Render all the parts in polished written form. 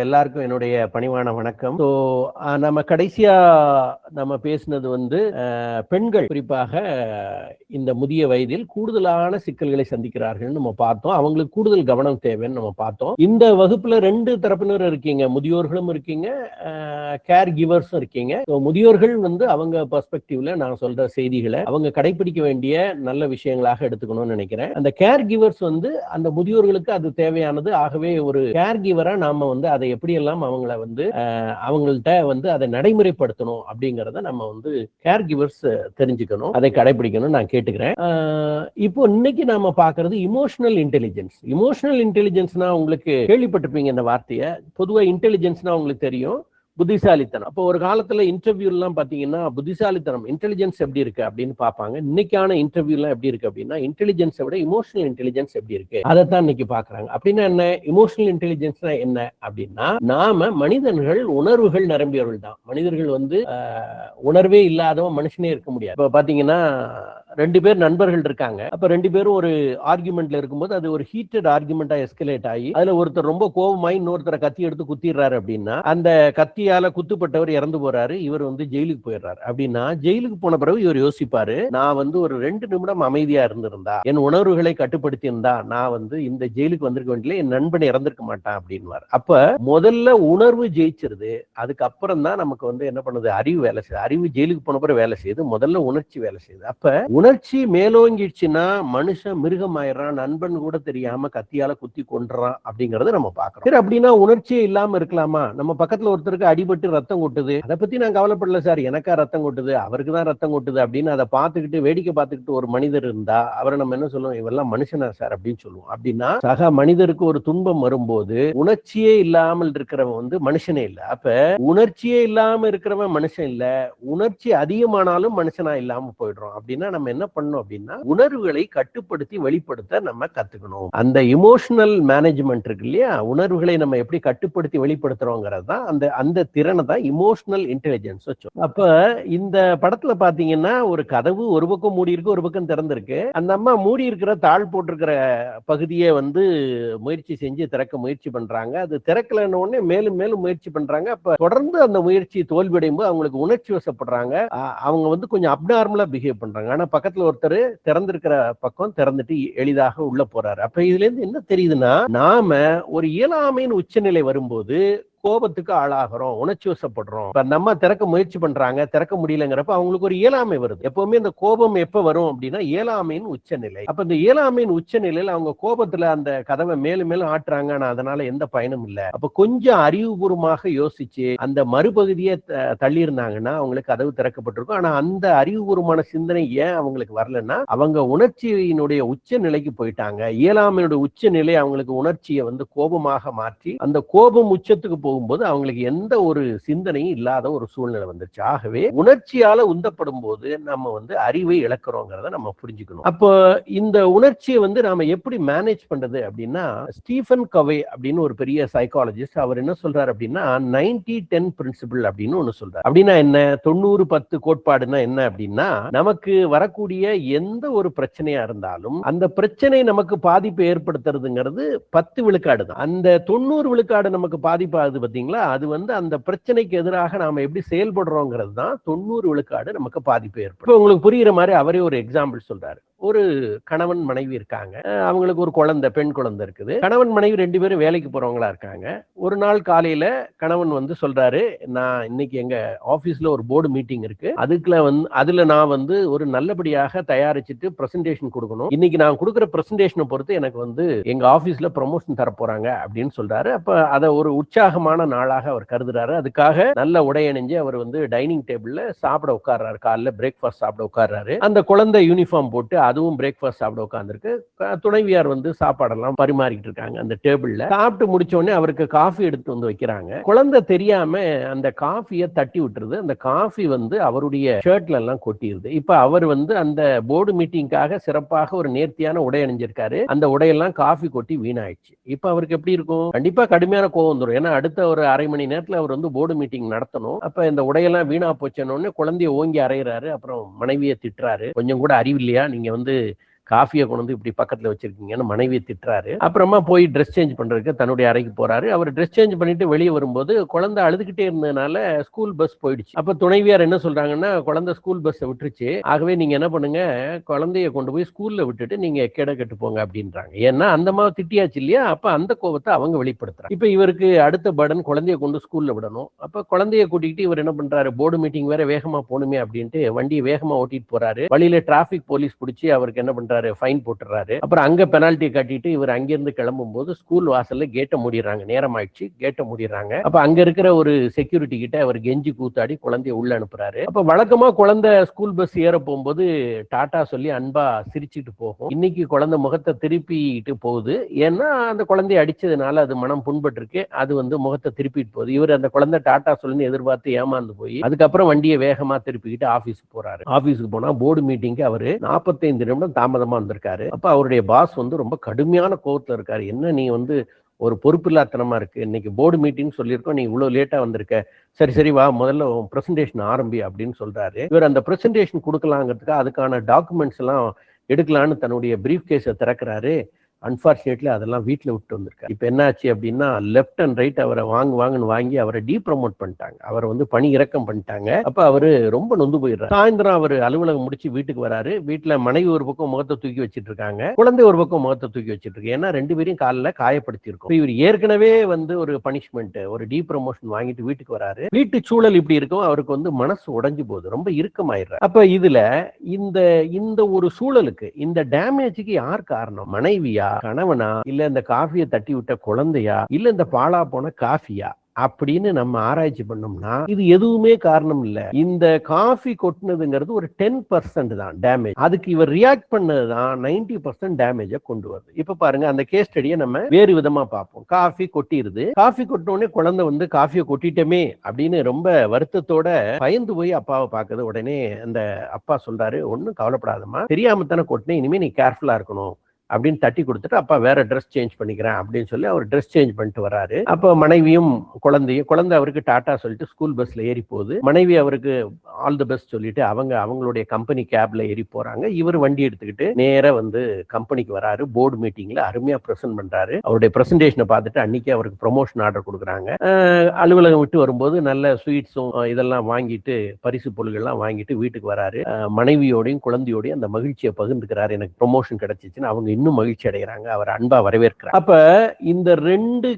எல்லாருக்கும் என்னுடைய பணிவான வணக்கம். ஸோ நம்ம கடைசியா நம்ம பேசினது வந்து பெண்கள் குறிப்பாக இந்த முதிய வயதில் கூடுதலான சிக்கல்களை சந்திக்கிறார்கள் நம்ம பார்த்தோம். அவங்களுக்கு கூடுதல் கவனம் தேவைன்னு நம்ம பார்த்தோம். இந்த வகுப்புல 2 தரப்பினரும் இருக்கீங்க, முதியோர்களும் இருக்கீங்க, கேர் கிவர்ஸும் இருக்கீங்க. முதியோர்கள் வந்து அவங்க பெர்ஸ்பெக்டிவ்ல நான் சொல்ற செய்திகளை அவங்க கடைபிடிக்க வேண்டிய நல்ல விஷயங்களாக எடுத்துக்கணும்னு நினைக்கிறேன். அந்த கேர் கிவர்ஸ் வந்து அந்த முதியோர்களுக்கு அது தேவையானது. ஆகவே ஒரு கேர் கிவரா நாம வந்து அதை எப்படி எல்லாம் அவங்கள வந்து அவங்கள்ட்ட வந்து அதை நடைமுறைப்படுத்தணும் அப்படிங்கறத நம்ம வந்து கேர் கிவர்ஸ் தெரிஞ்சுக்கணும், அதை கடைபிடிக்கணும் நான் கேட்டுக்கிறேன். இப்போ இன்னைக்கு நாம பாக்குறது இமோஷனல் இன்டெலிஜென்ஸ். இமோஷனல் இன்டெலிஜென்ஸ்னா உங்களுக்கு கேள்விப்பட்டிருப்பீங்க இந்த வார்த்தையை. பொதுவா இன்டெலிஜென்ஸ்னா உங்களுக்கு தெரியும், புத்திசாலித்தனம். அப்போ ஒரு காலத்துல இன்டர்வியூ எல்லாம் பாத்தீங்கன்னா புத்திசாலித்தனம், இன்டெலிஜென்ஸ் எப்படி இருக்கு அப்படின்னு பாப்பாங்க. இன்னைக்கான இன்டர்வியூ எல்லாம் எப்படி இருக்கு அப்படின்னா இன்டெலிஜென்ஸை விட இமோஷனல் இன்டெலிஜென்ஸ் எப்படி இருக்கு அதைத்தான் இன்னைக்கு பாக்குறாங்க. அப்படின்னா என்ன இமோஷனல் இன்டெலிஜென்ஸ்னா என்ன அப்படின்னா, நாம மனிதர்கள் உணர்வுகள் நிரம்பியவர்கள் தான். மனிதர்கள் வந்து உணர்வே இல்லாதவன் மனுஷனே இருக்க முடியாது. இப்போ பாத்தீங்கன்னா 2 பேர் நண்பர்கள் இருக்காங்க. அப்ப 2 பேரும் ஒரு ஆர்குமெண்ட்ல இருக்கும்போது அது ஒரு ஹீட்டட் ஆர்குமெண்டா எஸ்கலேட் ஆகி அதுல ஒருத்தர் ரொம்ப கோபமாய் இன்னொருத்தரை கத்தி எடுத்து குத்திடுறாரு அப்படின்னா அந்த கத்தியால குத்துப்பட்டவர் இறந்து போறாரு, இவர் வந்து ஜெயிலுக்கு போயிடுறாரு. அப்படின்னா ஜெயிலுக்கு போன பிறகு இவர் யோசிப்பாரு, நான் வந்து ஒரு 2 நிமிடம் அமைதியா இருந்திருந்தா, என் உணர்வுகளை கட்டுப்படுத்தி இருந்தா நான் வந்து இந்த ஜெயிலுக்கு வந்திருக்க வேண்டிய, என் நண்பனை இறந்திருக்க மாட்டான் அப்படின்வார். அப்ப முதல்ல உணர்வு ஜெயிச்சிருது, அதுக்கப்புறம் தான் நமக்கு வந்து என்ன பண்ணுது, அறிவு வேலை செய்யுது. அறிவு ஜெயிலுக்கு போன பிறகு வேலை செய்யுது, முதல்ல உணர்ச்சி வேலை செய்யுது. அப்ப உணர்ச்சி மேலோங்கிடுச்சுன்னா மனுஷன் மிருகம் ஆயிடுறான், நண்பன் கூட தெரியாம கத்தியால குத்தி கொண்டுறான் அப்படிங்கறத நம்ம பாக்குறோம். சரி, அப்படின்னா உணர்ச்சியே இல்லாம இருக்கலாமா? நம்ம பக்கத்துல ஒருத்தருக்கு அடிபட்டு ரத்தம் கொட்டுது, அதை பத்தி நான் கவலைப்படல சார், எனக்கா ரத்தம் கொட்டுது, அவருக்கு தான் ரத்தம் கொட்டுது அப்படின்னு அதை பார்த்துக்கிட்டு வேடிக்கை பார்த்துக்கிட்டு ஒரு மனிதர் இருந்தா அவரை நம்ம என்ன சொல்லுவோம், இவெல்லாம் மனுஷனா சார் அப்படின்னு சொல்லுவோம். அப்படின்னா சக மனிதருக்கு ஒரு துன்பம் வரும்போது உணர்ச்சியே இல்லாமல் இருக்கிறவன் வந்து மனுஷனே இல்லை. அப்ப உணர்ச்சியே இல்லாம இருக்கிறவன் மனுஷன் இல்ல, உணர்ச்சி அதிகமானாலும் மனுஷனா இல்லாம போயிடுறோம். அப்படின்னா நம்ம என்ன பண்ணணும் அப்படின்னா உணர்வுகளை கட்டுப்படுத்தி வெளிப்படுத்த நம்ம கத்துக்கணும். அந்த இமோஷனல் மேனேஜ்மெண்ட் இருக்கு இல்லையா, உணர்வுகளை நம்ம எப்படி கட்டுப்படுத்தி வெளிப்படுத்துறோங்கிறது தான் அந்த திறனை தான் இமோஷனல் இன்டெலிஜென்ஸ். அப்ப இந்த படத்துல பாத்தீங்கன்னா ஒரு கதவு ஒரு பக்கம் மூடி இருக்கு, ஒரு பக்கம் திறந்திருக்கு. அந்த அம்மா மூடி இருக்கிற தாழ் போட்டிருக்கிற பகுதியை வந்து முயற்சி செஞ்சு திறக்க முயற்சி பண்றாங்க. அது திறக்கலன்னு உடனே மேலும் மேலும் முயற்சி பண்றாங்க. அப்ப தொடர்ந்து அந்த முயற்சி தோல்வியடையும் போது அவங்களுக்கு உணர்ச்சி வசப்படுறாங்க. அவங்க வந்து கொஞ்சம் அப்நார்மலா பிஹேவ் பண்றாங்க. ஆனா பக்கத்துல ஒருத்தர் திறந்திருக்கிற பக்கம் திறந்துட்டு எளிதாக உள்ள போறாரு. அப்ப இதுல இருந்து என்ன தெரியுதுன்னா, நாம ஒரு இயலாமையின் உச்சநிலை வரும்போது கோபத்துக்கு ஆளாகிறோம், உணர்ச்சி வசப்படுறோம். இப்ப நம்ம திறக்க முயற்சி பண்றாங்க, திறக்க முடியலங்கிறப்ப அவங்களுக்கு ஒரு இயலாமை வருது. எப்பவுமே இந்த கோபம் எப்ப வரும் அப்படின்னா இயலாமையின் உச்சநிலை. அப்ப இந்த இயலாமையின் உச்சநிலையில் அவங்க கோபத்துல அந்த கதவை மேலும் மேலும் ஆட்டுறாங்க, ஆனா அதனால எந்த பயனும் இல்லை. அப்ப கொஞ்சம் அறிவுபூர்வமாக யோசிச்சு அந்த மறுபகுதியை தள்ளி இருந்தாங்கன்னா அவங்களுக்கு கதவு திறக்கப்பட்டிருக்கும். ஆனா அந்த அறிவுபூர்வமான சிந்தனை ஏன் அவங்களுக்கு வரலன்னா அவங்க உணர்ச்சியினுடைய உச்ச நிலைக்கு போயிட்டாங்க. இயலாமையினுடைய உச்ச நிலை அவங்களுக்கு உணர்ச்சியை வந்து கோபமாக மாற்றி அந்த கோபம் உச்சத்துக்கு போகும்போது அவங்களுக்கு எந்த ஒரு சிந்தனையும் இல்லாத ஒரு சூழ்நிலை வந்துருச்சு. ஆகவே உணர்ச்சியால உந்தப்படும் போது நம்ம வந்து அறிவை இழக்கிறோங்கிறத நம்ம புரிஞ்சுக்கணும். அப்போ இந்த உணர்ச்சியை வந்து நாம எப்படி மேனேஜ் பண்றது அப்படின்னா, ஸ்டீஃபன் கவே அப்படின்னு ஒரு பெரிய சைக்காலஜிஸ்ட், அவர் என்ன சொல்றாரு அப்படின்னா 90-10 பிரின்சிபிள் அப்படின்னு ஒண்ணு சொல்றாரு. அப்படின்னா என்ன, 90-10 கோட்பாடுன்னா என்ன அப்படின்னா, நமக்கு வரக்கூடிய எந்த ஒரு பிரச்சனையா இருந்தாலும் அந்த பிரச்சனை நமக்கு பாதிப்பை ஏற்படுத்துறதுங்கிறது 10 விழுக்காடு தான். அந்த 90 விழுக்காடு நமக்கு பாதிப்பு பாத்தீங்களா, அது வந்து அந்த பிரச்சனைக்கு எதிராக நாம எப்படி செயல்படுறோங்கிறது தான் 90 விழுக்காடு நமக்கு பாதிப்பு ஏற்படும். உங்களுக்கு புரியுற மாதிரி அவரே ஒரு எக்ஸாம்பிள் சொல்றாரு. ஒரு கணவன் மனைவி இருக்காங்க, அவங்களுக்கு ஒரு குழந்தை, பெண் குழந்தை இருக்குது. கணவன் மனைவி 2 பேரும் வேலைக்கு போறவங்களா இருக்காங்க. ஒரு நாள் காலையில கணவன் வந்து சொல்றாரு, நான் இன்னைக்கு எங்க ஆபீஸ்ல ஒரு போர்டு மீட்டிங் இருக்கு, அதுல நான் வந்து ஒரு நல்லபடியாக தயாரிச்சுட்டு பிரசன்டேஷன் கொடுக்கணும். இன்னைக்கு நான் கொடுக்குற பிரசன்டேஷனை பொறுத்து எனக்கு வந்து எங்க ஆபீஸ்ல ப்ரமோஷன் தர போறாங்க அப்படின்னு சொல்றாரு. அப்ப அதை ஒரு உற்சாகமான நாளாக அவர் கருதுறாரு. அதுக்காக நல்ல உடை அணிஞ்சு அவர் வந்து டைனிங் டேபிள்ல சாப்பிட உட்கார்றாரு. காலைல பிரேக்ஃபாஸ்ட் சாப்பிட உட்கார்றாரு. அந்த குழந்தை யூனிஃபார்ம் போட்டு அதுவும் பிரேக்ஃபாஸ்ட் சாப்பிட உட்கார்ந்துருக்கு. துணைவியார் வந்து சாப்பாடெல்லாம் பரிமாறிட்டு இருக்காங்க அந்த டேபிள்ல. சாப்பிட்டு முடிச்ச உடனே அவருக்கு காஃபி எடுத்து வந்து வைக்கிறாங்க. குழந்தை தெரியாம அந்த காஃபியை தட்டி விட்டுருது. அந்த காஃபி வந்து அவருடைய ஷர்ட்ல எல்லாம் கொட்டிடுது. இப்ப அவர் வந்து அந்த போர்டு மீட்டிங்காக சிறப்பாக ஒரு நேர்த்தியான உடை அணிஞ்சிருக்காரு. அந்த உடையெல்லாம் காஃபி கொட்டி வீணாயிடுச்சு. இப்ப அவருக்கு எப்படி இருக்கும்? கண்டிப்பா கடுமையான கோவம் வந்துடும். ஏன்னா அடுத்த ஒரு அரை மணி நேரத்துல அவர் வந்து போர்டு மீட்டிங் நடத்தணும். அப்ப இந்த உடையெல்லாம் வீணா போச்சோன்னு குழந்தைய ஓங்கி அறையிறாரு. அப்புறம் மனைவியை திட்டுறாரு, கொஞ்சம் கூட அறிவில்லையா, நீங்க வந்து காஃபியை கொண்டு வந்து இப்படி பக்கத்துல வச்சிருக்கீங்கன்னு மனைவியை திட்டுறாரு. அப்புறமா போய் ட்ரெஸ் சேஞ்ச் பண்றதுக்கு தன்னுடைய அறைக்கு போறாரு. அவர் ட்ரெஸ் சேஞ்ச் பண்ணிட்டு வெளியே வரும்போது குழந்தை அழுதுகிட்டே இருந்ததுனால ஸ்கூல் பஸ் போயிடுச்சு. அப்ப துணைவியார் என்ன சொல்றாங்கன்னா, குழந்தை ஸ்கூல் பஸ்ஸை விட்டுருச்சு, ஆகவே நீங்க என்ன பண்ணுங்க, குழந்தைய கொண்டு போய் ஸ்கூல்ல விட்டுட்டு நீங்க எக்கேட கெட்டு போங்க அப்படின்றாங்க. ஏன்னா அந்த மாதிரி திட்டியாச்சு இல்லையா, அப்ப அந்த கோபத்தை அவங்க வெளிப்படுத்துறாங்க. இப்ப இவருக்கு அடுத்த பர்டன் குழந்தைய கொண்டு ஸ்கூல்ல விடணும். அப்ப குழந்தைய கூட்டிகிட்டு இவர் என்ன பண்றாரு, போர்டு மீட்டிங் வேற வேகமா போகணுமே அப்படின்ட்டு வண்டியை வேகமா ஓட்டிட்டு போறாரு. வழியில டிராபிக் போலீஸ் பிடிச்சி அவருக்கு என்ன பண்றாரு, ஃபைன் போட்டுறாரு. அப்புறம் அங்க பெனால்ட்டி கட்டிட்டு இவர் அங்கிருந்து கிளம்பும் போது ஸ்கூல் வாசல்ல கேட்ட மூடிடுறாங்க. நேரம் ஆயிடுச்சு, கேட்ட மூடிடுறாங்க. அப்ப அங்க இருக்கிற ஒரு செக்யூரிட்டி கிட்ட அவர் கெஞ்சி கூத்தாடி குழந்தைய உள்ள அனுப்புறாரு. அப்ப வழக்கமா குழந்தை ஸ்கூல் பஸ் ஏற போகும்போது டாடா சொல்லி அன்பா சிரிச்சுட்டு போகும். இன்னைக்கு குழந்தை முகத்தை திருப்பிட்டு போகுது. ஏன்னா அந்த குழந்தைய அடிச்சதுனால அது மனம் புண்பட்டு இருக்கு. அது முகத்தை திருப்பிட்டு போகுது. இவர் அந்த குழந்தை டாடா சொல்லி எதிர்பார்த்து ஏமாந்து போய் அதுக்கப்புறம் வண்டியை வேகமா திருப்பிக்கிட்டு ஆபீஸ்க்கு போறாரு. ஆபீஸ்க்கு போனா போர்டு மீட்டிங்க்கு அவரு 45 நிமிடம் தாமதமா வந்திருக்காரு. அப்ப அவருடைய பாஸ் ரொம்ப கடுமையான கோவத்துல இருக்காரு. என்ன நீ ஒரு பொறுப்பில்லாத்தனமா இருக்கு, இன்னைக்கு போர்டு மீட்டிங் சொல்லியிருக்கோம், நீ இவ்வளவு லேட்டா வந்திருக்க, சரி வா முதல்ல பிரசன்டேஷன் ஆரம்பி அப்படின்னு சொல்றாரு. இவர் அந்த பிரசன்டேஷன் கொடுக்கலாங்கிறதுக்கு அதுக்கான டாக்குமெண்ட்ஸ் எல்லாம் எடுக்கலான்னு தன்னுடைய பிரீஃப் கேஸை திறக்கிறாரு. அன்பார்ச்சுனேட்லி அதெல்லாம் வீட்டில் விட்டு வந்திருக்காரு. இப்போ என்ன ஆச்சு அப்படின்னா, லெஃப்ட் அண்ட் ரைட் அவரை வாங்குன்னு வாங்கி அவரை டீப்ரமோட் பண்ணிட்டாங்க. அவரை பணி இறக்கம் பண்ணிட்டாங்க. அப்ப அவரு ரொம்ப நொந்து போயிடுறாரு. சாயந்தரம் அவர் அலுவலகம் முடிச்சு வீட்டுக்கு வராரு. வீட்டுல மனைவி ஒரு பக்கம் முகத்தை தூக்கி வச்சிட்டு இருக்காங்க, குழந்தை ஒரு பக்கம் முகத்தை தூக்கி வச்சிட்டு இருக்கு. ஏன்னா 2 பேரையும் காலில் காயப்படுத்தி இருக்கும். இவர் ஏற்கனவே ஒரு பனிஷ்மெண்ட், ஒரு டீப்ரமோஷன் வாங்கிட்டு வீட்டுக்கு வராரு. வீட்டு சூழல் இப்படி இருக்கும், அவருக்கு மனசு உடைஞ்சு போகுது, ரொம்ப இறுக்கமாயிடுறாரு. அப்ப இதுல இந்த ஒரு சூழலுக்கு, இந்த டேமேஜுக்கு யார் காரணம்? மனைவியா, கணவனா, இல்ல இந்த காஃபியை தட்டி விட்ட குழந்தையா, இல்ல இந்த பாழா போன காஃபியா அப்படின்னு நம்ம ஆராய்ச்சி பண்ணோம்னா இது எதுவுமே காரணம் இல்ல. இந்த காஃபி கொட்டினதுங்கிறது ஒரு 10% தான் டேமேஜ். அதுக்கு இவர் ரியாக்ட் பண்ணதுதான் 90% டேமேஜை கொண்டு வருது. இப்ப பாருங்க, அந்த கேஸ் ஸ்டடியை நம்ம வேறு விதமா பார்ப்போம். காஃபி கொட்டிடுது. காஃபி கொட்டினோடனே குழந்தை காஃபியை கொட்டிட்டோமே அப்படின்னு ரொம்ப வருத்தத்தோட பயந்து போய் அப்பாவை பார்க்குது. உடனே அந்த அப்பா சொல்றாரு, ஒன்னும் கவலைப்படாதம்மா, தெரியாம தானே கொட்டினேன், இனிமே நீ கேர்ஃபுல்லா இருக்கணும் அப்படின்னு தட்டி கொடுத்துட்டு, அப்பா வேற ட்ரெஸ் சேஞ்ச் பண்ணிக்கிறேன் அப்படின்னு சொல்லி அவர் ட்ரெஸ் சேஞ்ச் பண்ணிட்டு வராரு. அப்ப மனைவியும் குழந்தை அவருக்கு டாட்டா சொல்லிட்டு ஸ்கூல் பஸ்ல ஏறி போகுது. மனைவி அவருக்கு ஆல் தி பெஸ்ட் சொல்லிட்டு அவங்களுடைய கம்பெனி கேப்ல ஏறி போறாங்க. இவர் வண்டி எடுத்துக்கிட்டு நேர கம்பெனிக்கு வராரு. போர்டு மீட்டிங்ல அருமையா பிரசன்ட் பண்றாரு. அவருடைய பிரசன்டேஷனை பார்த்துட்டு அன்னைக்கு அவருக்கு ப்ரொமோஷன் ஆர்டர் கொடுக்குறாங்க. அலுவலகம் விட்டு வரும்போது நல்ல ஸ்வீட்ஸும் இதெல்லாம் வாங்கிட்டு, பரிசு பொருள்கள்லாம் வாங்கிட்டு வீட்டுக்கு வராரு. மனைவியோடையும் குழந்தையோடையும் அந்த மகிழ்ச்சியை பகிர்ந்துக்கிறாரு. எனக்கு ப்ரொமோஷன் கிடைச்சிச்சுன்னு அவங்க இன்னும் மகிழ்ச்சி அடைகிறாங்க. அவர் அன்பா வரவேற்கிறார். அப்ப இந்த 2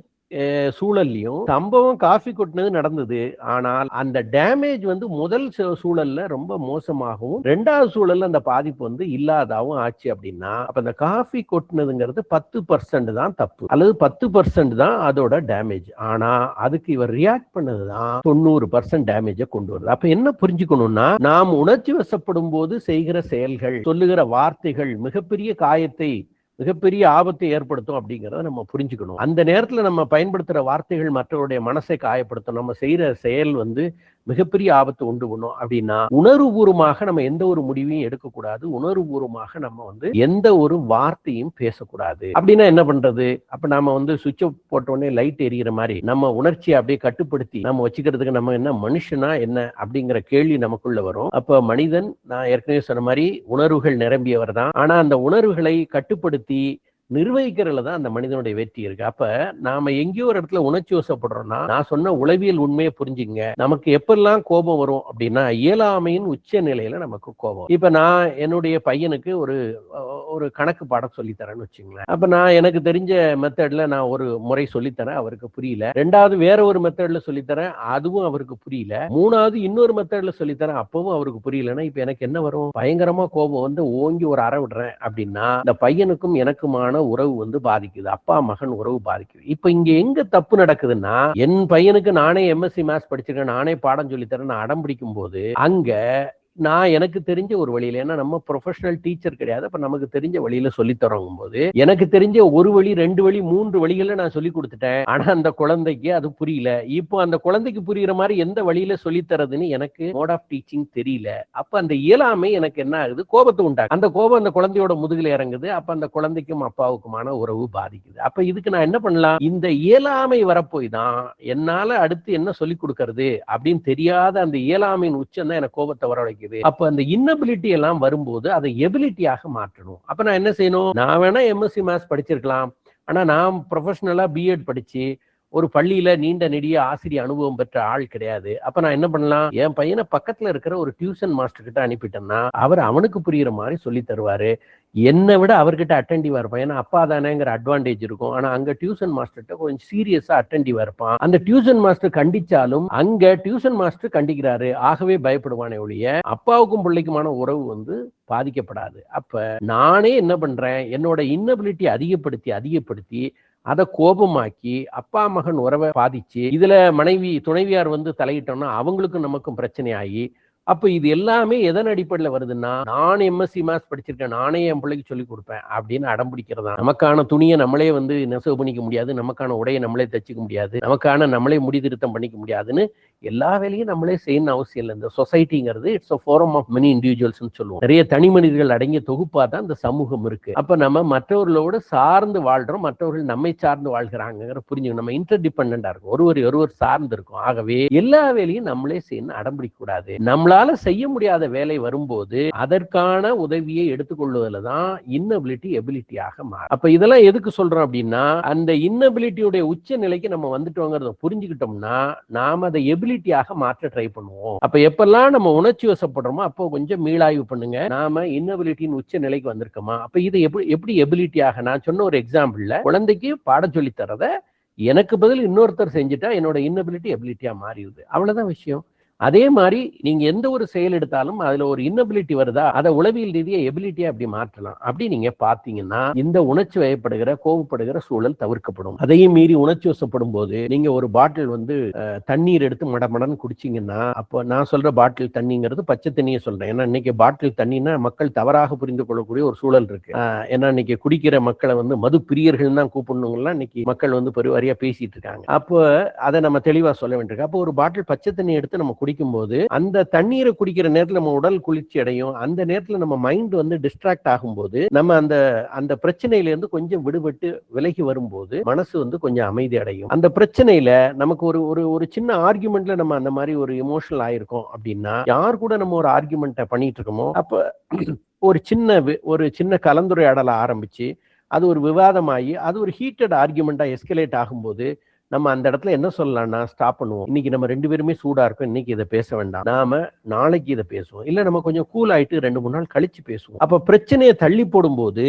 சூழல்லையும் சம்பவம் காஃபி கொட்டினது நடந்தது. ஆனால் அந்த டேமேஜ் முதல் சூழல்ல ரொம்ப மோசமாகவும், 2வது சூழல்ல அந்த பாதிப்பு இல்லாதாவும் ஆச்சு. அப்படின்னா அப்ப அந்த காஃபி கொட்டினதுங்கிறது 10% தான் தப்பு, அல்லது 10% தான் அதோட டேமேஜ். ஆனா அதுக்கு இவர் ரியாக்ட் பண்ணதுதான் 90% டேமேஜை கொண்டு வருது. அப்ப என்ன புரிஞ்சுக்கணும்னா, நாம் உணர்ச்சி வசப்படும் போது செய்கிற செயல்கள், சொல்லுகிற வார்த்தைகள் மிகப்பெரிய காயத்தை, மிகப்பெரிய ஆபத்தை ஏற்படுத்தும் அப்படிங்கிறத நம்ம புரிஞ்சுக்கணும். அந்த நேரத்துல நம்ம பயன்படுத்துற வார்த்தைகள் மற்றவருடைய மனசை காயப்படுத்தும். நம்ம செய்யற செயல் மிகப்பெரிய ஆபத்து உண்டு பண்ணும். அப்படின்னா உணர்வுபூர்வமாக நம்ம எந்த ஒரு முடிவையும் எடுக்கக்கூடாது. உணர்வுபூர்வமாக நம்ம எந்த ஒரு வார்த்தையும் பேசக்கூடாது. அப்படின்னா என்ன பண்றது? அப்ப நாம சுவிட்ச் போட்ட உடனே லைட் எரியிற மாதிரி நம்ம உணர்ச்சியை அப்படியே கட்டுப்படுத்தி நம்ம வச்சுக்கிறதுக்கு நம்ம என்ன மனுஷனா என்ன அப்படிங்கிற கேள்வி நமக்குள்ள வரும். அப்ப மனிதன், நான் ஏற்கனவே சொன்ன மாதிரி, உணர்வுகள் நிரம்பியவர் தான். ஆனா அந்த உணர்வுகளை கட்டுப்படுத்தி நிர்வகிக்கிறதுல தான் அந்த மனிதனுடைய வெற்றி இருக்கு. அப்ப நாம எங்கேயோ ஒரு இடத்துல உணர்ச்சி வசப்படுறோம்னா, நான் சொன்ன உளவியல் உண்மையை புரிஞ்சுங்க. நமக்கு எப்பெல்லாம் கோபம் வரும் அப்படின்னா, இயலாமையின் உச்ச நிலையில நமக்கு கோபம். இப்ப நான் என்னுடைய பையனுக்கு ஒரு கணக்கு பாடம் சொல்லித்தரேன்னு வச்சுங்களேன். அப்ப நான் எனக்கு தெரிஞ்ச மெத்தட்ல நான் ஒரு முறை சொல்லித்தரேன், அவருக்கு புரியல. 2வது வேற ஒரு மெத்தட்ல சொல்லித்தரேன், அதுவும் அவருக்கு புரியல. 3வது இன்னொரு மெத்தட்ல சொல்லித்தரேன், அப்பவும் அவருக்கு புரியலன்னா இப்ப எனக்கு என்ன வரும்? பயங்கரமா கோபம் ஓங்கி ஒரு அறை விடுறேன். அப்படின்னா இந்த பையனுக்கும் எனக்குமான உறவு பாதிக்குது. அப்பா மகன் உறவு பாதிக்குது. இப்ப இங்க எங்க தப்பு நடக்குதுன்னா, என் பையனுக்கு நானே எம்எஸ்சி மேத்ஸ் படிச்சிருக்கேன், நானே பாடம் சொல்லித்தரேன், நான் அடம் பிடிக்கும் போது அங்க நான் எனக்கு தெரிஞ்ச ஒரு வழியில, ஏன்னா நம்ம ப்ரொஃபஷனல் டீச்சர் கிடையாது, அப்ப நமக்கு தெரிஞ்ச வழியில சொல்லித்தரோங்கும் போது எனக்கு தெரிஞ்ச ஒரு வழி, 2 வழி, 3 வழிகளை நான் சொல்லி கொடுத்துட்டேன். ஆனா அந்த குழந்தைக்கு அது புரியல. இப்போ அந்த குழந்தைக்கு புரியுற மாதிரி எந்த வழியில சொல்லித்தரதுன்னு எனக்கு மோட் ஆஃப் டீச்சிங் தெரியல. அப்ப அந்த இயலாமை எனக்கு என்ன ஆகுது? கோபத்தை உண்டாகும். அந்த கோபம் அந்த குழந்தையோட முதுகுல இறங்குது. அப்ப அந்த குழந்தைக்கும் அப்பாவுக்குமான உறவு பாதிக்குது. அப்ப இதுக்கு நான் என்ன பண்ணலாம்? இந்த இயலாமை வரப்போய் தான் என்னால அடுத்து என்ன சொல்லிக் கொடுக்கறது அப்படின்னு தெரியாத அந்த இயலாமையின் உச்சம் தான் எனக்கு கோபத்தை வர வைக்குது. இருக்குது. அப்ப அந்த இன்னபிலிட்டி எல்லாம் வரும்போது அதை எபிலிட்டியாக மாற்றணும். அப்ப நான் என்ன செய்யணும்? நான் வேணா எம்எஸ்சி மேத்ஸ் படிச்சிருக்கலாம், ஆனா நான் ப்ரொஃபஷனலா பிஎட் படிச்சு ஒரு பள்ளியில நீண்ட நெடிய ஆசிரியர் அனுபவம் பெற்ற ஆள் கிடையாது. அப்ப நான் என்ன பண்ணலாம்? என் பையனை பக்கத்துல இருக்கிற ஒரு டியூஷன் மாஸ்டர் கிட்ட அனுப்பிட்டேன்னா அவர் அவனுக்கு புரியுற மாதிரி சொல்லி தருவாரு. என்னை விட அவர்கிட்ட அட்டென்டிவா இருப்பான். ஏன்னா அப்பா தானேங்கிற அட்வான்டேஜ் இருக்கும். ஆனா அங்க டியூஷன் மாஸ்டர்கிட்ட கொஞ்சம் சீரியஸா அட்டென்டிவா இருப்பான். அந்த டியூஷன் மாஸ்டர் கண்டிச்சாலும் அங்க டியூஷன் மாஸ்டர் கண்டிக்கிறாரு, ஆகவே பயப்படுவானே ஒழிய அப்பாவுக்கும் பிள்ளைக்குமான உறவு பாதிக்கப்படாது. அப்ப நானே என்ன பண்றேன்? என்னோட இன்னபிலிட்டி அதிகப்படுத்தி அதை கோபமாக்கி அப்பா மகன் உறவை பாதிச்சு இதுல மனைவி துணைவியார் தலையிட்டோம்னா அவங்களுக்கும் நமக்கும் பிரச்சனை ஆகி, அப்ப இது எல்லாமே எதன் அடிப்படையில் வருதுன்னா, நான் எம்எஸ்சி மேத்ஸ் படிச்சிருக்கேன், நானே என் பிள்ளைக்கு சொல்லி கொடுப்பேன் அப்படின்னு அடம் பிடிக்கிறதா. நமக்கான துணியை நம்மளே நெசவு பண்ணிக்க முடியாது, நமக்கான உடையை நம்மளே தச்சுக்க முடியாது, நமக்கான நம்மளே முடி திருத்தம் பண்ணிக்க முடியாதுன்னு எல்லா வேலையும் நம்மளே செய்யணும் அவசியம் இல்லை. இந்த சொசைட்டிங்கிறது it's a forum of many individuals சொல்லுவோம். நிறைய தனி மனிதர்கள் அடங்கிய தொகுப்பா தான் இந்த சமூகம் இருக்கு. அப்ப நம்ம மற்றவர்களோடு சார்ந்து வாழ்றோம், மற்றவர்கள் நம்மை சார்ந்து வாழ்கிறாங்க புரிஞ்சுக்கணும். நம்ம இன்டர் டிபெண்டா இருக்கும், ஒருவர் சார்ந்து இருக்கும். ஆகவே எல்லா வேலையும் நம்மளே செய்யணும் அடம்பிடிக்க கூடாது. நம்மளால செய்ய முடியாத வேலை வரும்போது அதற்கான உதவியை எடுத்துக்கொள்வதில் தான் இன்னபிலிட்டி எபிலிட்டியாக மாறும். அப்ப இதெல்லாம் எதுக்கு சொல்றோம் அப்படின்னா, அந்த இன்னபிலிட்டியுடைய உச்ச நிலைக்கு நம்ம வந்துட்டோங்கிறத புரிஞ்சுக்கிட்டோம்னா நாம அதை எபிலிட்டியாக மாற்ற ட்ரை பண்ணுவோம். அப்ப எப்பெல்லாம் நம்ம உணர்ச்சி வசப்படுறோமோ அப்போ கொஞ்சம் மீளாய்வு பண்ணுங்க, நாம இன்னபிலிட்டியின் உச்ச நிலைக்கு வந்திருக்கோமா. அப்ப இது எப்படி எபிலிட்டியாக, நான் சொன்ன ஒரு எக்ஸாம்பிள்ல குழந்தைக்கு பாடம் சொல்லி தரத எனக்கு பதில் இன்னொருத்தர் செஞ்சுட்டா என்னோட இன்னபிலிட்டி எபிலிட்டியா மாறிடுது. அவ்வளவுதான் விஷயம். அதே மாதிரி நீங்க எந்த ஒரு செயல் எடுத்தாலும் அதுல ஒரு இன்னபிலிட்டி வருதா, அதை உளவியல் ரீதியா எபிலிட்டியா அப்படி மாற்றலாம். அப்படி நீங்க பாத்தீங்கன்னா இந்த உணர்ச்சி வயப்படுகிற கோபப்படுகிற சூழல் தவிர்க்கப்படும். அதையும் மீறி உணர்ச்சி வசப்படும் போது நீங்க ஒரு பாட்டில் தண்ணீர் எடுத்து மடமடன்னு குடிச்சீங்கன்னா, அப்போ நான் சொல்ற பாட்டில் தண்ணிங்கிறது பச்சை தண்ணியை சொல்றேன். ஏன்னா இன்னைக்கு பாட்டில் தண்ணின்னா மக்கள் தவறாக புரிந்து கொள்ளக்கூடிய ஒரு சூழல் இருக்கு. ஏன்னா இன்னைக்கு குடிக்கிற மக்களை மது பிரியர்கள் தான் கூப்பிடணுங்கலாம் இன்னைக்கு மக்கள் பெருவாரியா பேசிட்டு இருக்காங்க. அப்போ அதை நம்ம தெளிவா சொல்ல வேண்டியிருக்கு. அப்போ ஒரு பாட்டில் பச்சை தண்ணி எடுத்து நம்ம குடிக்கும் போது அந்த தண்ணீரை குடிக்கிற நேரத்தில் நம்ம உடல் குளிர்ச்சி அடையும். அந்த நேரத்தில் நம்ம மைண்ட் டிஸ்ட்ராக்ட் ஆகும்போது நம்ம அந்த பிரச்சனையில இருந்து கொஞ்சம் விடுபட்டு விலகி வரும்போது மனசு கொஞ்சம் அமைதி அடையும். அந்த பிரச்சனையில நமக்கு ஒரு சின்ன ஆர்குமெண்ட்ல நம்ம அந்த மாதிரி ஒரு எமோஷனல் ஆயிருக்கோம் அப்படின்னா, யார் கூட நம்ம ஒரு ஆர்குமெண்ட்டை பண்ணிட்டு இருக்கோமோ அப்ப ஒரு சின்ன கலந்துரையாடலை ஆரம்பிச்சு அது ஒரு விவாதமாகி அது ஒரு ஹீட்டட் ஆர்குமெண்டா எஸ்கலேட் ஆகும்போது நம்ம அந்த இடத்துல என்ன சொல்லலாம்னா, ஸ்டாப் பண்ணுவோம். இன்னைக்கு நம்ம 2 பேருமே சூடா இருக்கும், இன்னைக்கு இதை பேச வேண்டாம், நாம நாளைக்கு இதை பேசுவோம். இல்ல நம்ம கொஞ்சம் கூல் ஆயிட்டு 2-3 நாள் கழிச்சு பேசுவோம். அப்ப பிரச்சனையை தள்ளி போடும்போது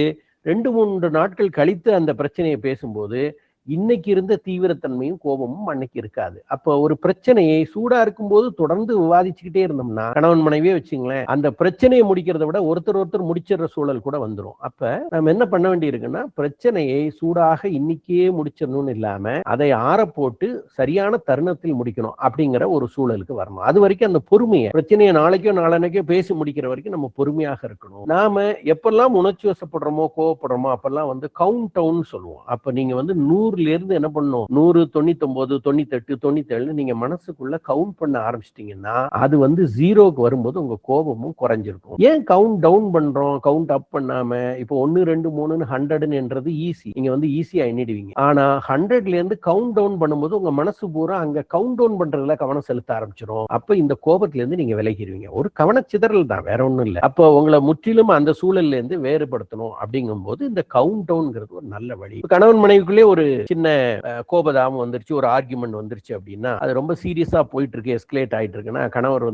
2-3 நாட்கள் கழித்து அந்த பிரச்சனையை பேசும்போது இன்னைக்கு இருந்த தீவிரத்தன்மையும் கோபமும் அன்னைக்கு இருக்காது. அப்ப ஒரு பிரச்சனையை சூடா இருக்கும்போது தொடர்ந்து விவாதிச்சுக்கிட்டே இருந்தோம்னா, கணவன் மனைவியே வச்சுங்களேன், அந்த பிரச்சனையை முடிக்கிறத விட ஒருத்தர் முடிச்சிடுற சூழல் கூட வந்துடும். அப்ப நம்ம என்ன பண்ண வேண்டி இருக்குன்னா, பிரச்சனையை சூடாக இன்னைக்கே முடிச்சிடணும்னு இல்லாம அதை ஆற போட்டு சரியான தருணத்தில் முடிக்கணும் அப்படிங்கிற ஒரு சூழலுக்கு வரணும். அது வரைக்கும் அந்த பொறுமையை, பிரச்சனையை நாளைக்கோ நாளன்னைக்கோ பேசி முடிக்கிற வரைக்கும் நம்ம பொறுமையாக இருக்கணும். நாம எப்பெல்லாம் உணர்ச்சி வசப்படுறோமோ கோவப்படுறோமோ அப்பெல்லாம் கவுண்ட் டவுன் சொல்லுவோம். அப்ப நீங்க 100 இருந்து என்ன பண்ணும், 100, 99, 98, 97 நீங்க மனசுக்குள்ள கவுண்ட் பண்ண ஆரம்பிச்சிட்டீங்கன்னா அது 0க்கு வரும்போது உங்க கோபமும் குறைஞ்சிருக்கும். ஏன் கவுண்ட் டவுன் பண்றோம், கவுண்ட் அப் பண்ணாம? இப்போ 1, 2, 3 100 என்றது ஈஸி, நீங்க ஈஸியா எண்ணிடுவீங்க. ஆனா 100ல இருந்து கவுண்ட் டவுன் பண்ணும்போது உங்க மனசு பூரா அங்க கவுண்ட் டவுன் பண்றதுல கவனம் செலுத்த ஆரம்பிச்சிடும். அப்ப இந்த கோபத்துல இருந்து நீங்க விலகிடுவீங்க. ஒரு கவனச்சிதறல் தான், வேற ஒண்ணும் இல்லை. அப்போ உங்களை முற்றிலும் அந்த சூழல்ல இருந்து வேறுபடுத்தணும் அப்படிங்கும் போது இந்த கவுண்ட் டவுன்ங்கிறது ஒரு நல்ல வழி. கணவன் மனைவிக்குள்ளே ஒரு சின்ன கோபதாபம் வந்துருச்சு, ஒரு ஆர்குமெண்ட் வந்துருச்சு அப்படின்னா அது ரொம்ப சீரியஸா போயிட்டு இருக்கு, எஸ்கலேட் ஆயிட்டு இருக்குன்னா, கணவர்